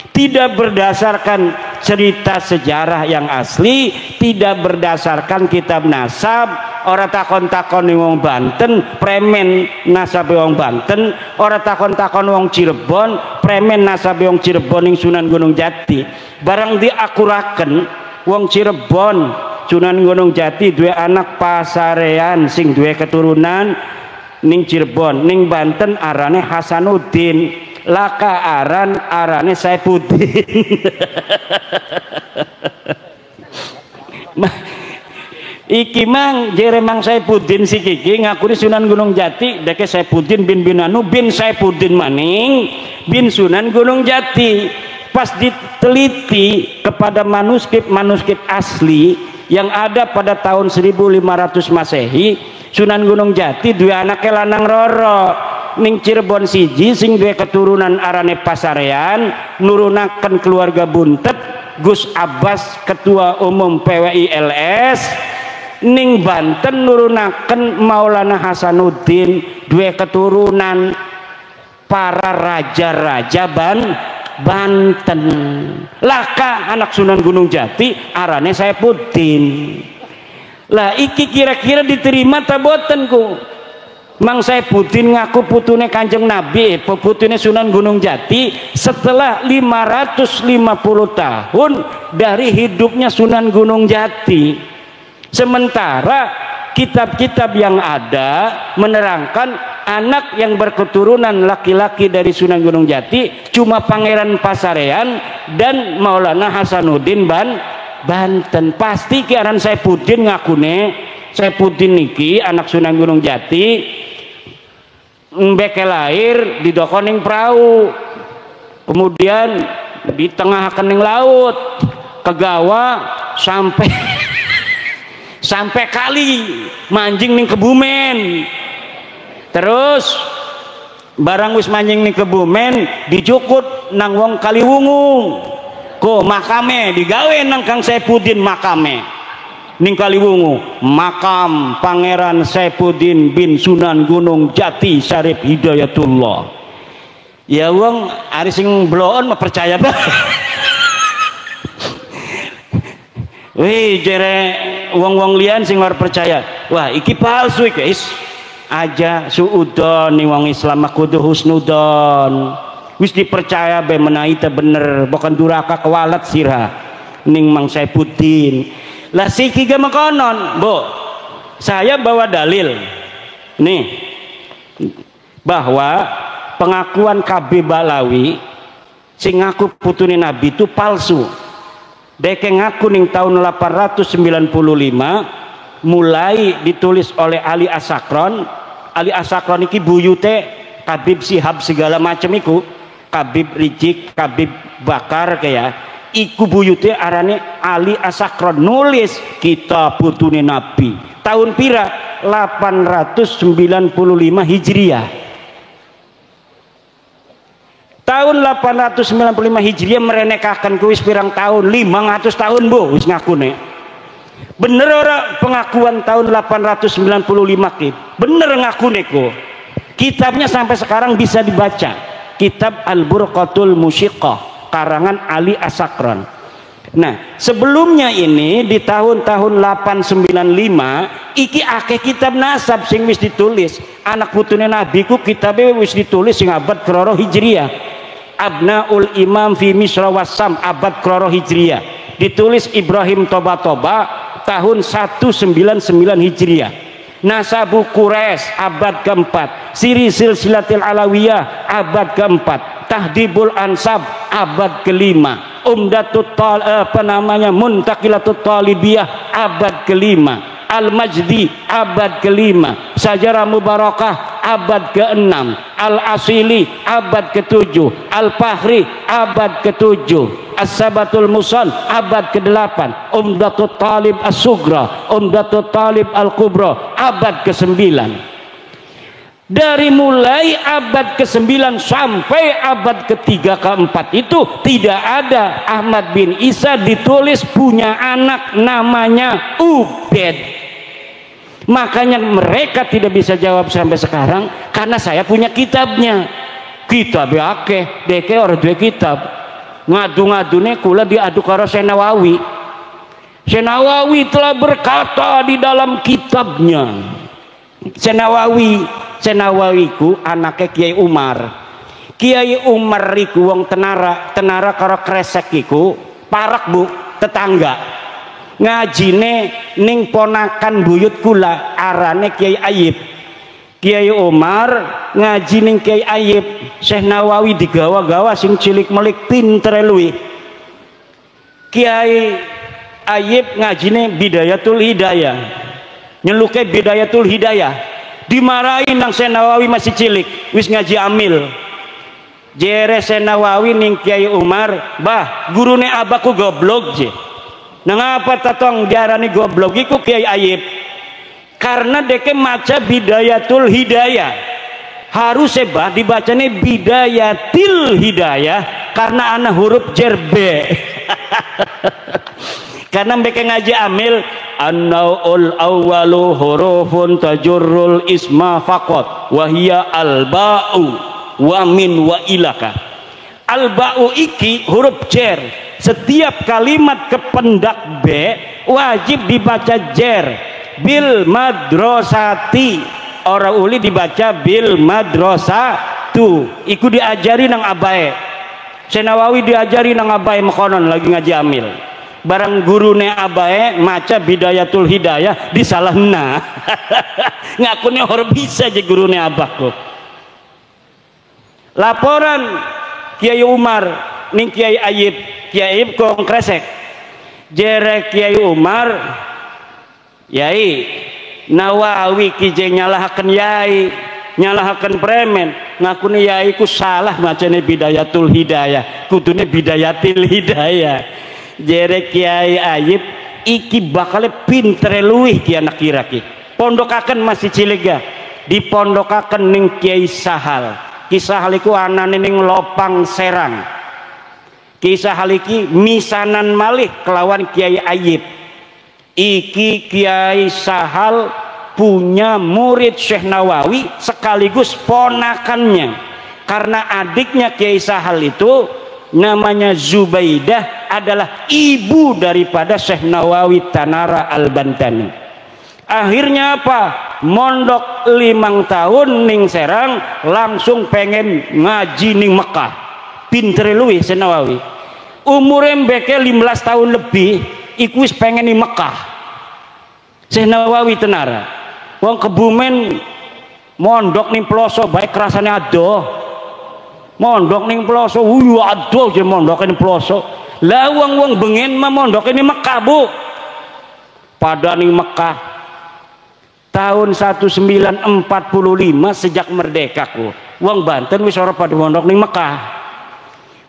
tidak berdasarkan cerita sejarah yang asli, tidak berdasarkan kitab nasab. Ora takon-takon wong Banten premen nasab wong Banten, ora takon-takon wong Cirebon premen nasab wong Cirebon ning Sunan Gunung Jati. Barang diakuraken wong Cirebon Sunan Gunung Jati duwe anak pasarean sing duwe keturunan ning Cirebon, ning Banten arane Hasanuddin, laka arane Saifuddin. Iki mang jere mang Saifuddin si kiki ngakuni Sunan Gunung Jati deke Saifuddin bin Binanu bin Saifuddin maning bin Sunan Gunung Jati. Pas diteliti kepada manuskrip asli yang ada pada tahun 1500 Masehi, Sunan Gunung Jati dua anaknya lanang roro ning Cirebon siji sing duwe keturunan arane pasarean nurunaken keluarga buntet Gus Abbas ketua umum PWI-LS, ning Banten nurunaken Maulana Hasanuddin duwe keturunan para raja-raja Banten. Laka anak Sunan Gunung Jati arane Saifuddin. Lah iki kira-kira diterima ta boten ku? Mang Saifuddin ngaku putune Kanjeng Nabi, putune Sunan Gunung Jati setelah 550 tahun dari hidupnya Sunan Gunung Jati. Sementara kitab-kitab yang ada menerangkan anak yang berketurunan laki-laki dari Sunan Gunung Jati cuma Pangeran Pasarean dan Maulana Hasanuddin Banten. Pasti kiaran Saifuddin ngakune Saifuddin niki anak Sunan Gunung Jati mbeke lahir di dokoning perahu, kemudian di tengah kening laut kegawa sampai kali manjing ning Kebumen, terus barang wis manjing ning Kebumen dijukut nang wong Kaliwungu ko makame digawe nang Kang Saifuddin makame ning Kaliwungu, makam Pangeran Saifuddin bin Sunan Gunung Jati Syarif Hidayatullah. Ya wong ari sing bloon mah percaya bah. Wih jere wong-wong lian sing ora percaya, wah iki palsu iki guys. Aja suudon ning wong Islam kudu husnudon. Wis dipercaya be menawi teh bener, bukan duraka kewalat sirah ning Mang Saifuddin. Lah siki ge mengkonon, Bu. Saya bawa dalil nih bahwa pengakuan KB Balawi sing ngaku putune Nabi itu palsu. Deke ngaku ning tahun 895 mulai ditulis oleh Ali Asakron. Ali Asakron iki buyute Kabib Sihab segala macam iku, Kabib Rijik, Kabib Bakar kayak iku buyute arane Ali Asakron nulis kitab putune Nabi tahun pira 895 Hijriah. Tahun 895 Hijriah merenekakan kuis pirang tahun 500 tahun Bu wis ngakune. Bener ora pengakuan tahun 895 ki? Bener ngakune ku. Kitabnya sampai sekarang bisa dibaca. Kitab Al-Burqatul Musyiqah karangan Ali Asakron. Nah, sebelumnya ini di tahun-tahun 895 iki akeh kitab nasab sing wis ditulis. Anak putune Nabi ku kitabe wis ditulis sing abad keloro Hijriah. Abnaul Imam fi Misra Wassam abad keloro Hijriah. Ditulis Ibrahim Toba-Toba tahun 199 Hijriah. Nasabu Quraisy abad keempat, Siri Silsilatil Alawiyah abad keempat, Tahdibul Ansab abad kelima, Umdatut Muntaqilatut Talibiyah abad kelima, Al-Majdi abad kelima, Sajarah Mubarakah abad ke-6, Al-Asili abad ke-7, Al-Fahri abad ke-7, As-Sabatul Musal abad ke-8, Umdatut Talib As-Sugra, Umdatut Talib Al-Kubra abad ke-9. Dari mulai abad ke-9 sampai abad ke-3 ke-4 itu tidak ada Ahmad bin Isa ditulis punya anak namanya Ubed. Makanya mereka tidak bisa jawab sampai sekarang karena saya punya kitabnya. Kitab akeh, deke ora duwe kitab. Ngadu-ngadune kula diadu karo Senawawi. Senawawi telah berkata di dalam kitabnya. Senawawiku anaknya Kiai Umar. Kiai Umar iku wong tenara karo kresek iku parak Bu, tetangga. Ngajine ning ponakan buyut kula arane Kiai Ayib. Kiai Umar ngaji ning Kiai Ayib. Syekh Nawawi digawa-gawa sing cilik melik pinter luwih. Kiai Ayib ngajine Bidayatul Hidayah. Nyeluke Bidayatul Hidayah. Dimarahin nang Syekh Nawawi masih cilik, wis ngaji amil. Jere Syekh Nawawi ning Kiai Umar, "Bah, gurune abahku goblok je." Nang apa tatong diarani goblok iku Kiai Ayib? Karena deke maca Bidayatul Hidayah. Harus bah dibacanya Bidayatil Hidayah karena ana huruf jerbe. Karena mereka ngaji amil an-naul awwalu hurufun tajurrul isma faqat wa hiya al-ba'u wa min wa ilaka. Al-ba'u iki huruf jer. Setiap kalimat kependak B wajib dibaca jer. Bil madrasati, orang uli dibaca bil madrasatu. Iku diajari nang abae. Senawawi diajari nang abae mekonon lagi ngaji amil. Barang gurune abae maca Bidayatul Hidayah disalahna. Ngakune orang bisa aja gurune abahku. Laporan Kiai Umar ning Kiai Ayib. Kiai Ayib kong kresek. Jere Kiai Umar, Yai Nawawi ki nyalahaken Yai, nyalahaken premen. Ngakune Yai ku salah macane Bidayatul Hidayah, kudune Bidayatil Hidayah. Jere Kiai Ayib iki bakal pinter luwih ki anak kira ki. Pondokaken masih cilik dipondokaken ning Kiai Sahal. Ki Sahal iku anane ning Lopang Serang. Ki Sahal iki misanan malih kelawan Kiai Ayib. Iki Kiai Sahal punya murid Syekh Nawawi sekaligus ponakannya. Karena adiknya Kiai Sahal itu namanya Zubaidah adalah ibu daripada Syekh Nawawi Tanara Al-Bantani. Akhirnya apa? Mondok 5 tahun ning Serang langsung pengen ngaji ning Mekah. Pinter luwih Syekh Nawawi. Umure mbeke 15 tahun lebih iku wis pengen ning Mekah. Syekh Nawawi Tanara. Wong Kebumen mondok ning Ploso baik rasane adoh. Mondok ning Ploso aduh je mondok ning Ploso. Lah wong bengen mah mondok ini Mekah Bu. Pada ning Mekah tahun 1945 sejak merdeka ku. Wong Banten wis ora pada mondok ning Mekah.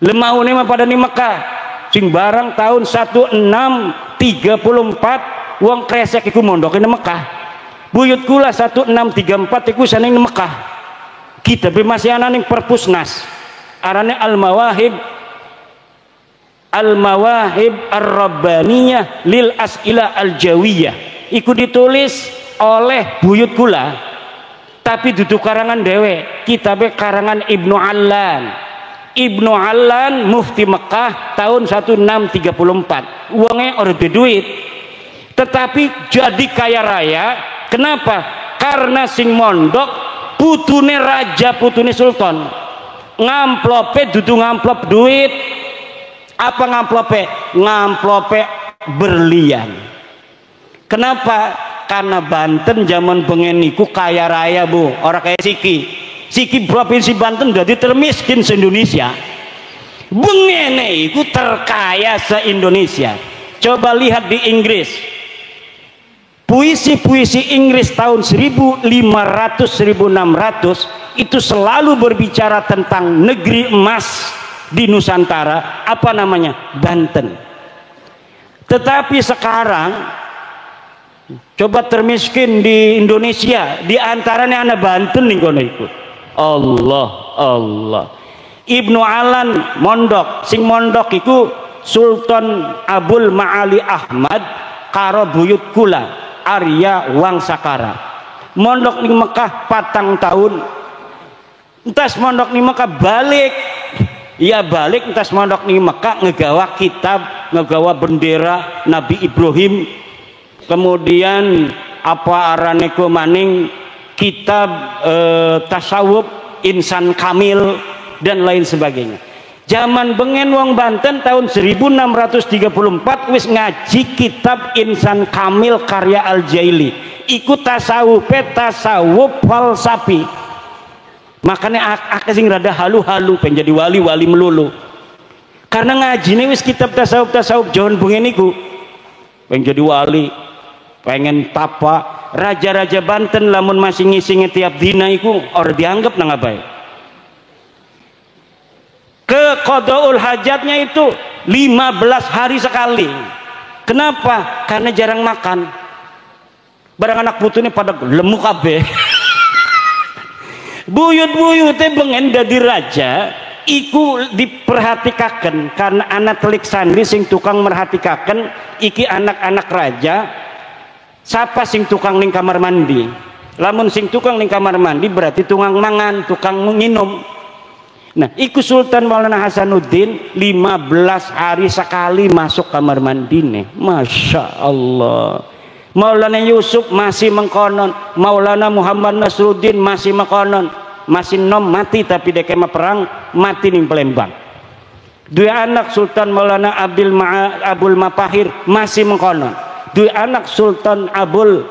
Lemaune mah pada ning Mekah. Sing barang tahun 1634 wong kresek iku mondok ning Mekah. Buyut kula 1634 iku sane ning Mekah. Kita masih ana ning Perpusnas. Arane Al-Mawahib Ar-Rabbaniyah lil As'ilah Al-Jawiyah. Iku ditulis oleh buyut kula tapi duduk karangan dewe. Kitabnya karangan Ibnu Allan. Ibnu Allan mufti Mekah tahun 1634. Uangnya ora duit tetapi jadi kaya raya. Kenapa? Karena sing mondok putune raja, putune sultan. Ngamplope dudu ngamplop duit. Apa ngamplope? Ngamplope berlian. Kenapa? Karena Banten zaman bengen niku kaya raya Bu, orang kayak Siki provinsi Banten jadi termiskin se-Indonesia. Bengene iku terkaya se-Indonesia. Coba lihat di Inggris. Puisi-puisi Inggris tahun 1500-1600 itu selalu berbicara tentang negeri emas di Nusantara, apa namanya? Banten. Tetapi sekarang Coba termiskin di Indonesia, di antaranya anak Banten nih kono iku. Allah Allah. Ibnu Alan mondok, sing mondok iku Sultan Abul Ma'ali Ahmad karo buyut kula Arya Wangsakara. Mondok ning Mekah 4 tahun. Entas mondok ning Mekah balik. Ya balik entas mondok ning Mekah ngegawa kitab, ngegawa bendera Nabi Ibrahim. Kemudian apa arane ku maning kitab tasawuf Insan Kamil dan lain sebagainya. Zaman bengen wong Banten tahun 1634 wis ngaji kitab Insan Kamil karya Al-Jaili. Iku tasawuf falsafi. Makanya akeh sing rada halu-halu pengen jadi wali-wali melulu. Karena ngajine wis kitab tasawuf jaman bengen iku pengen jadi wali, pengen tapa. Raja-raja Banten lamun masih ngisi tiap dina iku or dianggap nang abae. Ke qadaul hajatnya itu 15 hari sekali. Kenapa? Karena jarang makan. Barang anak putune pada lemu kabeh. Buyut-buyute bengen dadi raja iku diperhatikaken karena anak telik sandi sing tukang merhatikaken iki anak-anak raja. Siapa sing tukang ning kamar mandi? Lamun sing tukang ning kamar mandi berarti tukang mangan, tukang nginum. Nah, iku Sultan Maulana Hasanuddin 15 hari sekali masuk kamar mandi nih. Masya Allah. Maulana Yusuf masih mengkonon, Maulana Muhammad Nasruddin masih mengkonon, masih nom mati tapi dek kema perang mati ning Palembang. Dua anak Sultan Maulana Abdul Mapahir masih mengkonon. Dua anak Sultan Abul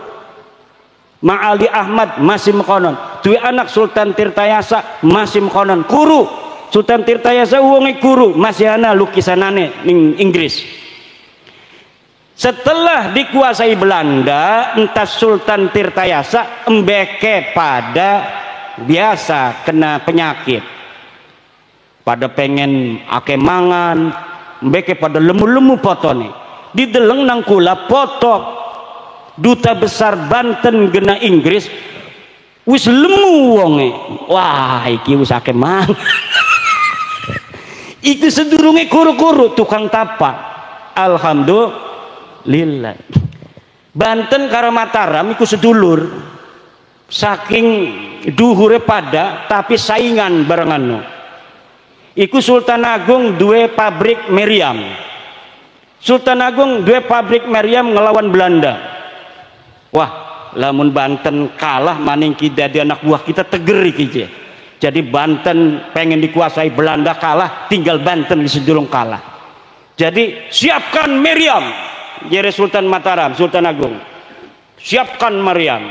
Ma'ali Ahmad masih mengkonon. Dua anak Sultan Tirtayasa masih mengkonon. Kuru Sultan Tirtayasa wonge kuru masih ana lukisanane ning Inggris. Setelah dikuasai Belanda, entas Sultan Tirtayasa embeke pada biasa kena penyakit. Pada pengen ake mangan, embeke pada lemu-lemu potone. Dideleng nang kula foto duta besar Banten gena Inggris wis lemu wonge. Wah iki wis akeh mang. Iku sedurunge kuru-kuru tukang tapa. Alhamdulillah. Banten karo Mataram iku sedulur. Saking duhure pada tapi saingan barengan. Iku Sultan Agung duwe pabrik meriam. Sultan Agung dua pabrik meriam ngelawan Belanda. Wah, lamun Banten kalah maning kita di anak buah kita teger iki. Jadi Banten pengen dikuasai Belanda kalah, tinggal Banten di sedulung kalah. Jadi siapkan meriam. Jere Sultan Mataram, Sultan Agung. Siapkan meriam.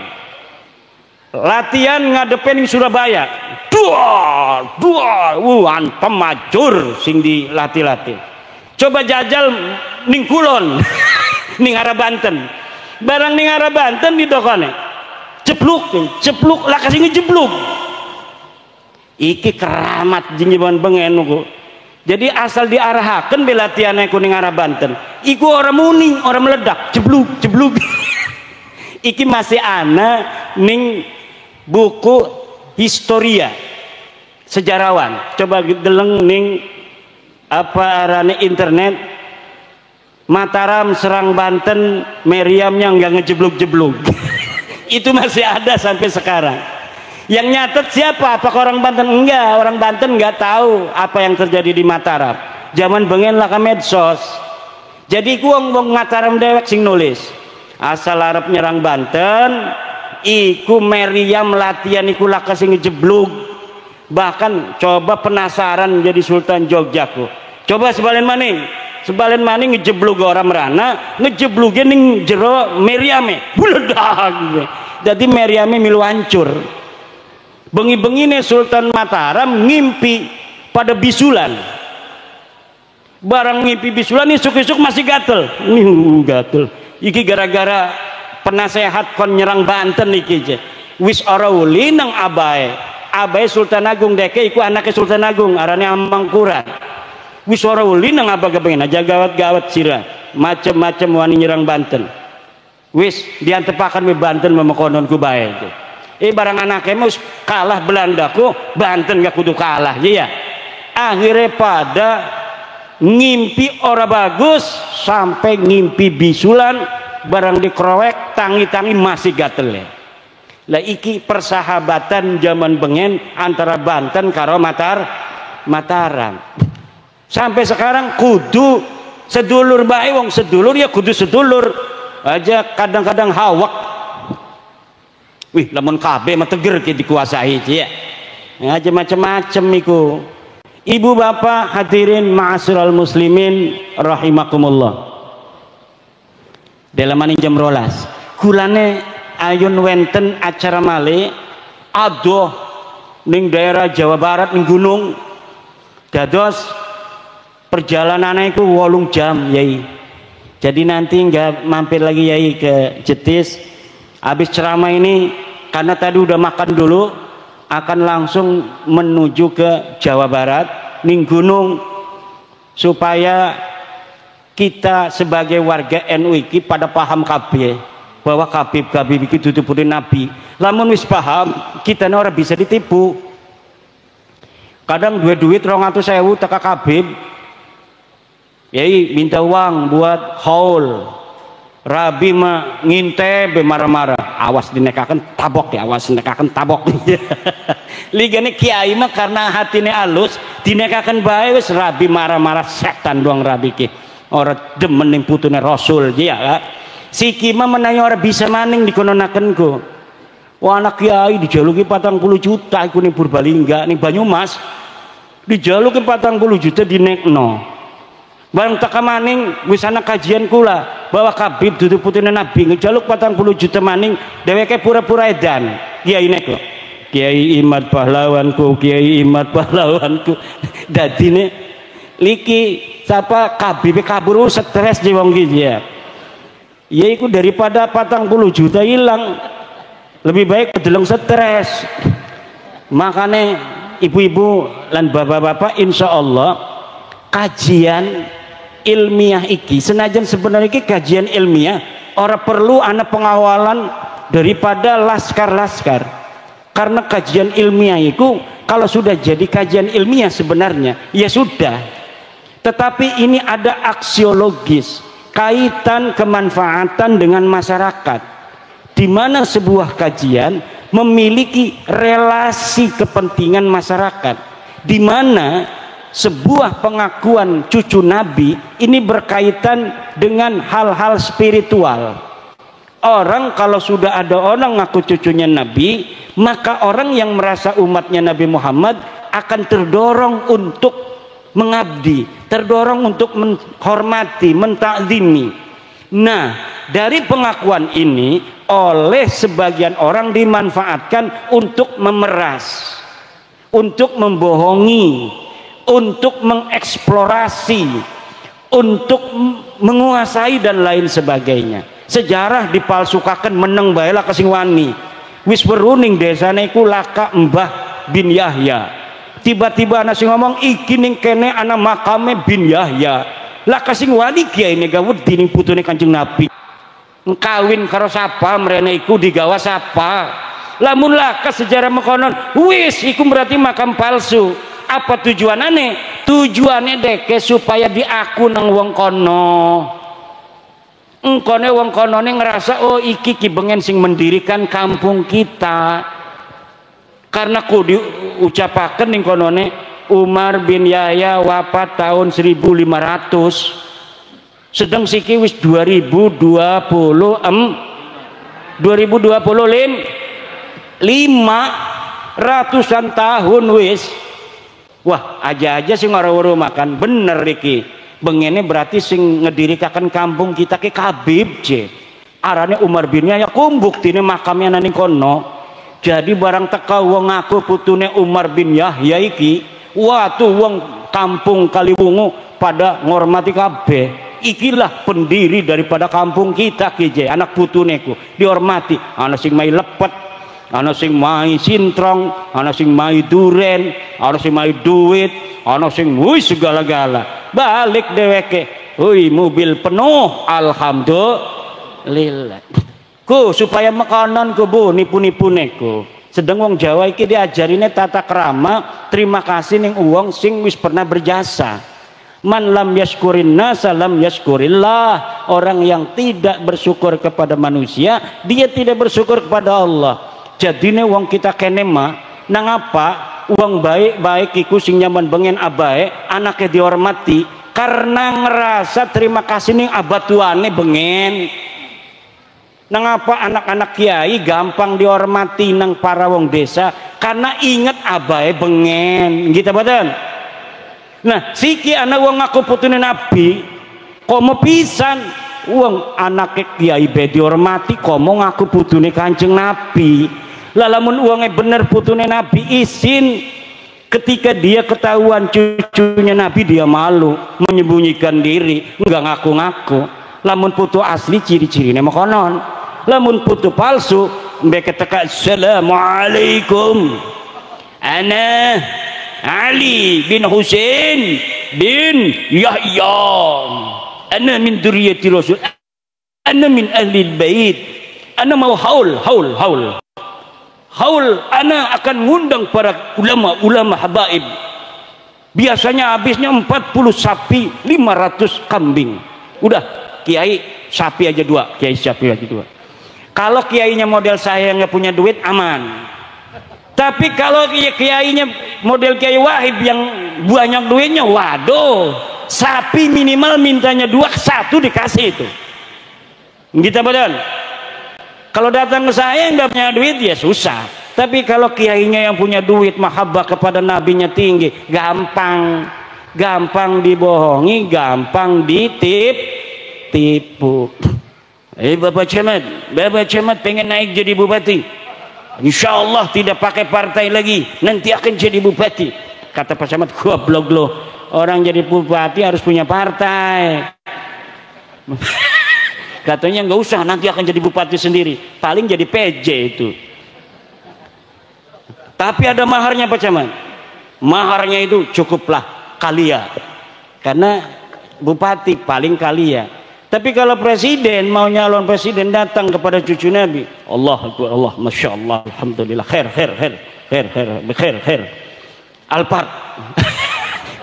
Latihan ngadepin di Surabaya. Dua, antem majur sing dilatih-latih. Coba jajal ning Kulon ning arah Banten barang ning arah Banten di dokone cepluk lah kasih ngejebluk iki keramat jinjiban bengen ku. Jadi asal diarahaken belatiannya ku ning arah Banten iku orang muning orang meledak jebluk iki masih ana ning buku historia sejarawan coba deleng ning apa arane internet Mataram serang Banten meriamnya nggak ngejebluk-jebluk. Itu masih ada sampai sekarang. Yang nyatet siapa? Apakah orang Banten? Enggak, orang Banten nggak tahu apa yang terjadi di Mataram. Zaman bengen lah ke medsos. Jadi wong Mataram dewek sing nulis asal Arab nyerang Banten iku meriam latihan iku laka sing ngejebluk. Bahkan coba penasaran jadi Sultan Jogjaku. Coba sebalen maning ngejeblug orang merana ngejeblugin ning jero meriame buledak. Jadi meriame milu hancur. Bengi-bengine Sultan Mataram ngimpi pada bisulan. Barang ngimpi bisulan isuk-isuk masih gatel. Gatel. Iki gara-gara penasehat kon nyerang Banten iki. Wis ora uli nang abae. Abae Sultan Agung deke iku anaknya Sultan Agung arane Amangkuran. Wis ora uli nang abaga pengen aja gawat-gawat sira macem-macem wani nyerang Banten. wis diantepakan we Banten memekonon ku bae itu. Barang anaknya mus kalah Belandaku, Banten gak kudu kalah ya. Akhirnya pada ngimpi ora bagus sampai ngimpi bisulan barang dikerowek tangi-tangi masih gatel ya. Lah iki persahabatan zaman bengen antara Banten karo Mataram. Sampai sekarang kudu sedulur bae, wong sedulur ya kudu sedulur aja kadang-kadang hawak. Wih, lamun kabeh mah teger ki dikuasai ya. Aja macam-macam iku. Ibu bapak hadirin ma'asyiral muslimin rahimakumullah. Dalam jam rolas kulane ayun wenten acara male adoh ning daerah Jawa Barat ning gunung dados perjalanannya itu 8 jam yai. Jadi nanti nggak mampir lagi yai ke Jetis. Habis ceramah ini karena tadi udah makan dulu akan langsung menuju ke Jawa Barat ning gunung supaya kita sebagai warga NU iki pada paham kabeh bahwa Habib iki tutupure Nabi. Lamun wis paham kita ora bisa ditipu. Kadang duit 200.000 teka Habib yai minta uang buat haul. Rabi mah nginte be marah-marah, awas dinekakan tabok ya, awas dinekakan tabok. Ligane kiai mah karena hatine alus dinekakan bae wis Rabi marah-marah, setan doang Rabi ki. Ora demen ning putune Rasul ya. Siki mah menawi ora bisa maning dikononakenku. Wah anak kiai dijaluki 40 juta iku ning Purbalingga ning Banyumas. Dijaluki 40 juta dinekno. Barang tak maning wis ana kajian kula bahwa Habib dudu putune Nabi ngejaluk 40 juta maning dheweke pura-pura edan. Kiai nek Kiai Imad pahlawanku, Kiai Imad pahlawanku. Dadine liki sapa Habib kabur stres di wong iki ya. Ya iku daripada 40 juta hilang lebih baik kedeleng stres. Makanya ibu-ibu dan bapak-bapak insya Allah kajian ilmiah iki senajan sebenarnya iki kajian ilmiah orang perlu anak pengawalan daripada laskar-laskar karena kajian ilmiah itu kalau sudah jadi kajian ilmiah sebenarnya ya sudah, tetapi ini ada aksiologis kaitan kemanfaatan dengan masyarakat di mana sebuah kajian memiliki relasi kepentingan masyarakat di mana sebuah pengakuan cucu Nabi ini berkaitan dengan hal-hal spiritual. Orang kalau sudah ada orang ngaku cucunya Nabi, maka orang yang merasa umatnya Nabi Muhammad akan terdorong untuk mengabdi, terdorong untuk menghormati, mentakzimi. Nah, dari pengakuan ini oleh sebagian orang dimanfaatkan untuk memeras, untuk membohongi, untuk mengeksplorasi, untuk menguasai dan lain sebagainya. Sejarah dipalsukakan meneng bae lah kasing wani. Wis weruning desane iku laka Mbah bin Yahya. Tiba-tiba ana sing ngomong iki ning kene ana makame bin Yahya. Lah kasing wani kiai ne gawut dining putune Kanjeng Nabi. Kawin karo sapa mrene iku digawa sapa. Lamun laka sejarah mekonon wis iku berarti makam palsu. Apa tujuanane? Tujuannya deke supaya diaku nang wong kono. Engkone wong konone ngerasa oh iki ki bengen sing mendirikan kampung kita. Karena ku diucapaken ning konone Umar bin Yahya wafat tahun 1500. Sedang siki wis 2025 ratusan tahun wis. Wah aja-aja sing ora-ora makan bener iki bengene berarti sing ngedirikan kampung kita ke Habib je arane Umar bin Yahya kumbuktine makamnya nang kono. Jadi barang teka wong ngaku putune Umar bin Yahya iki watu wong kampung Kaliwungu pada ngormati kabeh. Ikilah pendiri daripada kampung kita ki anak putuneku dihormati. Ana sing mai lepet, ana sing mai sintrong, ana sing mai duren, ana sing mai duit, ana sing wis segala-gala. Balik dheweke, "Hoi mobil penuh, alhamdulillah." lillah. Ku supaya makanan ku bu nipu-nipu neko. Sedang wong Jawa iki diajarine tata krama terima kasih ning wong sing wis pernah berjasa. Man lam yaskurin nasa lam yaskurillah. Orang yang tidak bersyukur kepada manusia, dia tidak bersyukur kepada Allah. Jadine wong kita kene mah nang apa uang baik iku sing nyaman bengen abae anaknya dihormati karena ngerasa terima kasih ning abatuane bengen. Nang apa anak-anak kiai gampang dihormati nang para wong desa karena inget abae bengen gitu badan. Nah siki anak wong ngaku putune nabi komo pisan wong anak kiai be dihormati komo ngaku putune Kanjeng Nabi. Lalamun uangnya bener putune Nabi izin, ketika dia ketahuan cucunya Nabi dia malu menyembunyikan diri nggak ngaku-ngaku. Lamun putu asli ciri-cirinya makonon, lamun putu palsu mereka teka assalamualaikum ana Ali bin Husain bin Yahya ana min dzurriyyati Rasul ana min ahli bait ana mau haul ana akan ngundang para ulama habaib. Biasanya habisnya 40 sapi 500 kambing. Udah kiai sapi aja 2, kiai sapi aja 2. Kalau kiainya model saya nggak punya duit aman. Tapi kalau kiainya model Kiai Wahib yang banyak duitnya, waduh, sapi minimal mintanya 2, 1 dikasih itu. Gitu badan. Kalau datang ke saya nggak punya duit ya susah. Tapi kalau kiainya yang punya duit, mahabbah kepada nabinya tinggi, gampang dibohongi, gampang tipu. Bapak Camat pengen naik jadi bupati. Insya Allah tidak pakai partai lagi, nanti akan jadi bupati. Kata Pak Camat, goblok lo, orang jadi bupati harus punya partai. Katanya nggak usah, nanti akan jadi bupati sendiri, paling jadi PJ itu. Tapi ada maharnya Pak Camat. Maharnya itu cukuplah kalia, karena bupati paling kalia. Tapi kalau presiden mau nyalon presiden datang kepada cucu Nabi, Allah, masya Allah, alhamdulillah, khair, Alphard,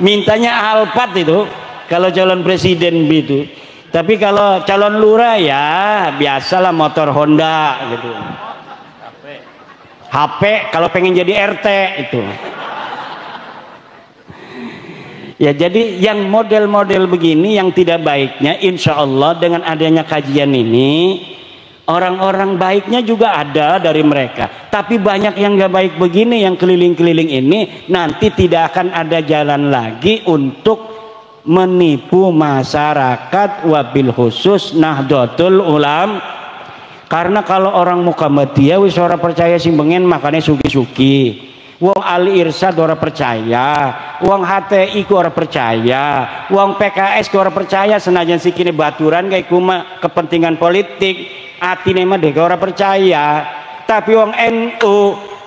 mintanya Alphard itu kalau calon presiden gitu. Tapi kalau calon lurah ya biasalah motor Honda gitu. HP kalau pengen jadi RT itu. Ya jadi yang model-model begini yang tidak baiknya insya Allah dengan adanya kajian ini orang-orang baiknya juga ada dari mereka. Tapi banyak yang gak baik begini yang keliling-keliling ini nanti tidak akan ada jalan lagi untuk menipu masyarakat wabil khusus Nahdlatul Ulama. Karena kalau orang Muhammadiyah wis ora percaya sing bengen makanya sugi-sugi. Wong Ali Irsad ora percaya, wong HTI ku ora percaya, wong PKS ku ora percaya senajan sikine baturan kayak kuma kepentingan politik, atine mah dek ora percaya. Tapi wong NU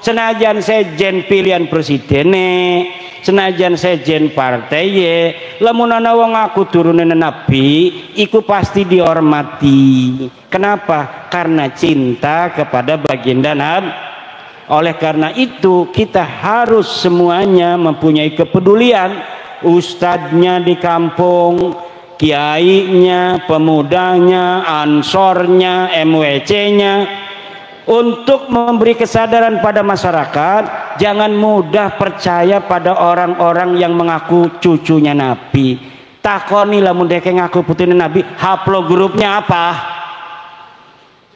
senajan sejen pilihan presidene, senajan sejen partai ye, lamun ana wong aku turunan Nabi, iku pasti dihormati. Kenapa? Karena cinta kepada baginda Nabi. Oleh karena itu kita harus semuanya mempunyai kepedulian, ustadznya di kampung, kiainya, pemudanya, ansornya, MWC-nya, untuk memberi kesadaran pada masyarakat. Jangan mudah percaya pada orang-orang yang mengaku cucunya Nabi. Takoni lamun deke ngaku putune Nabi, haplogrupnya apa?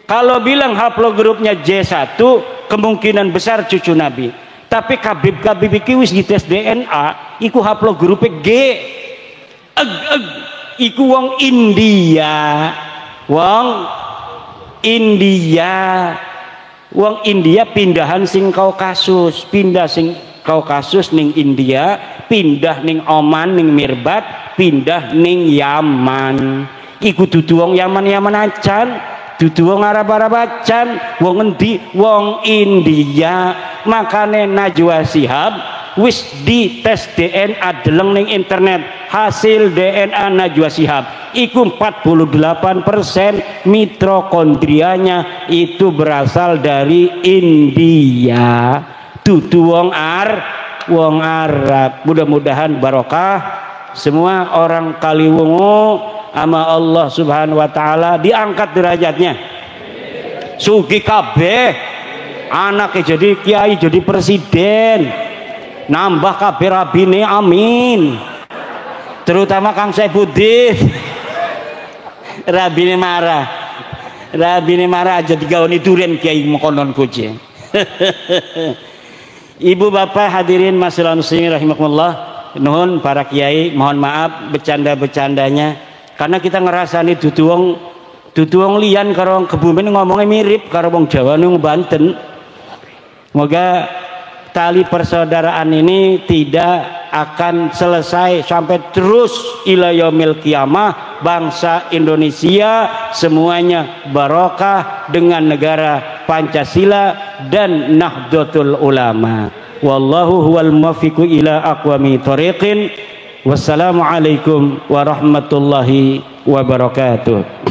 Kalau bilang haplogrupnya J1, kemungkinan besar cucu Nabi. Tapi Kabib iki wis dites DNA, iku haplogrupe G. Iku wong India. Wong India pindahan sing Kaukasus, pindah sing Kaukasus ning India, pindah ning Oman ning Mirbat, pindah ning Yaman. Iku dudu wong Yaman acan. Dudu wong Arab acan, wong endi? Wong India. Makane Najwa Shihab wis di tes DNA deleng ning internet, hasil DNA Najwa Shihab iku 48% mitokondrianya itu berasal dari India, dudu wong Arab. Mudah-mudahan barokah semua orang Kaliwungu sama Allah Subhanahu wa taala diangkat derajatnya, sugi kabeh, anaknya jadi kiai, jadi presiden, nambah kabeh rabine, amin. Terutama Kang Saifuddin rabine marah aja digaweni durian kiai mengkonon kucing. Ibu bapak hadirin masyaallah muslimin rahimakumullah, nuhun para kiai, mohon maaf bercanda-bercandanya karena kita ngerasani dudu wong liyan karo wong Kebumen ngomongnya mirip karo wong Jawa ning Banten. Semoga tali persaudaraan ini tidak akan selesai sampai terus ila yaumil qiyamah. Bangsa Indonesia semuanya barokah dengan negara Pancasila dan Nahdlatul Ulama. Wallahu huwal muwaffiqu ila aqwami thoriqin. Wassalamualaikum warahmatullahi wabarakatuh.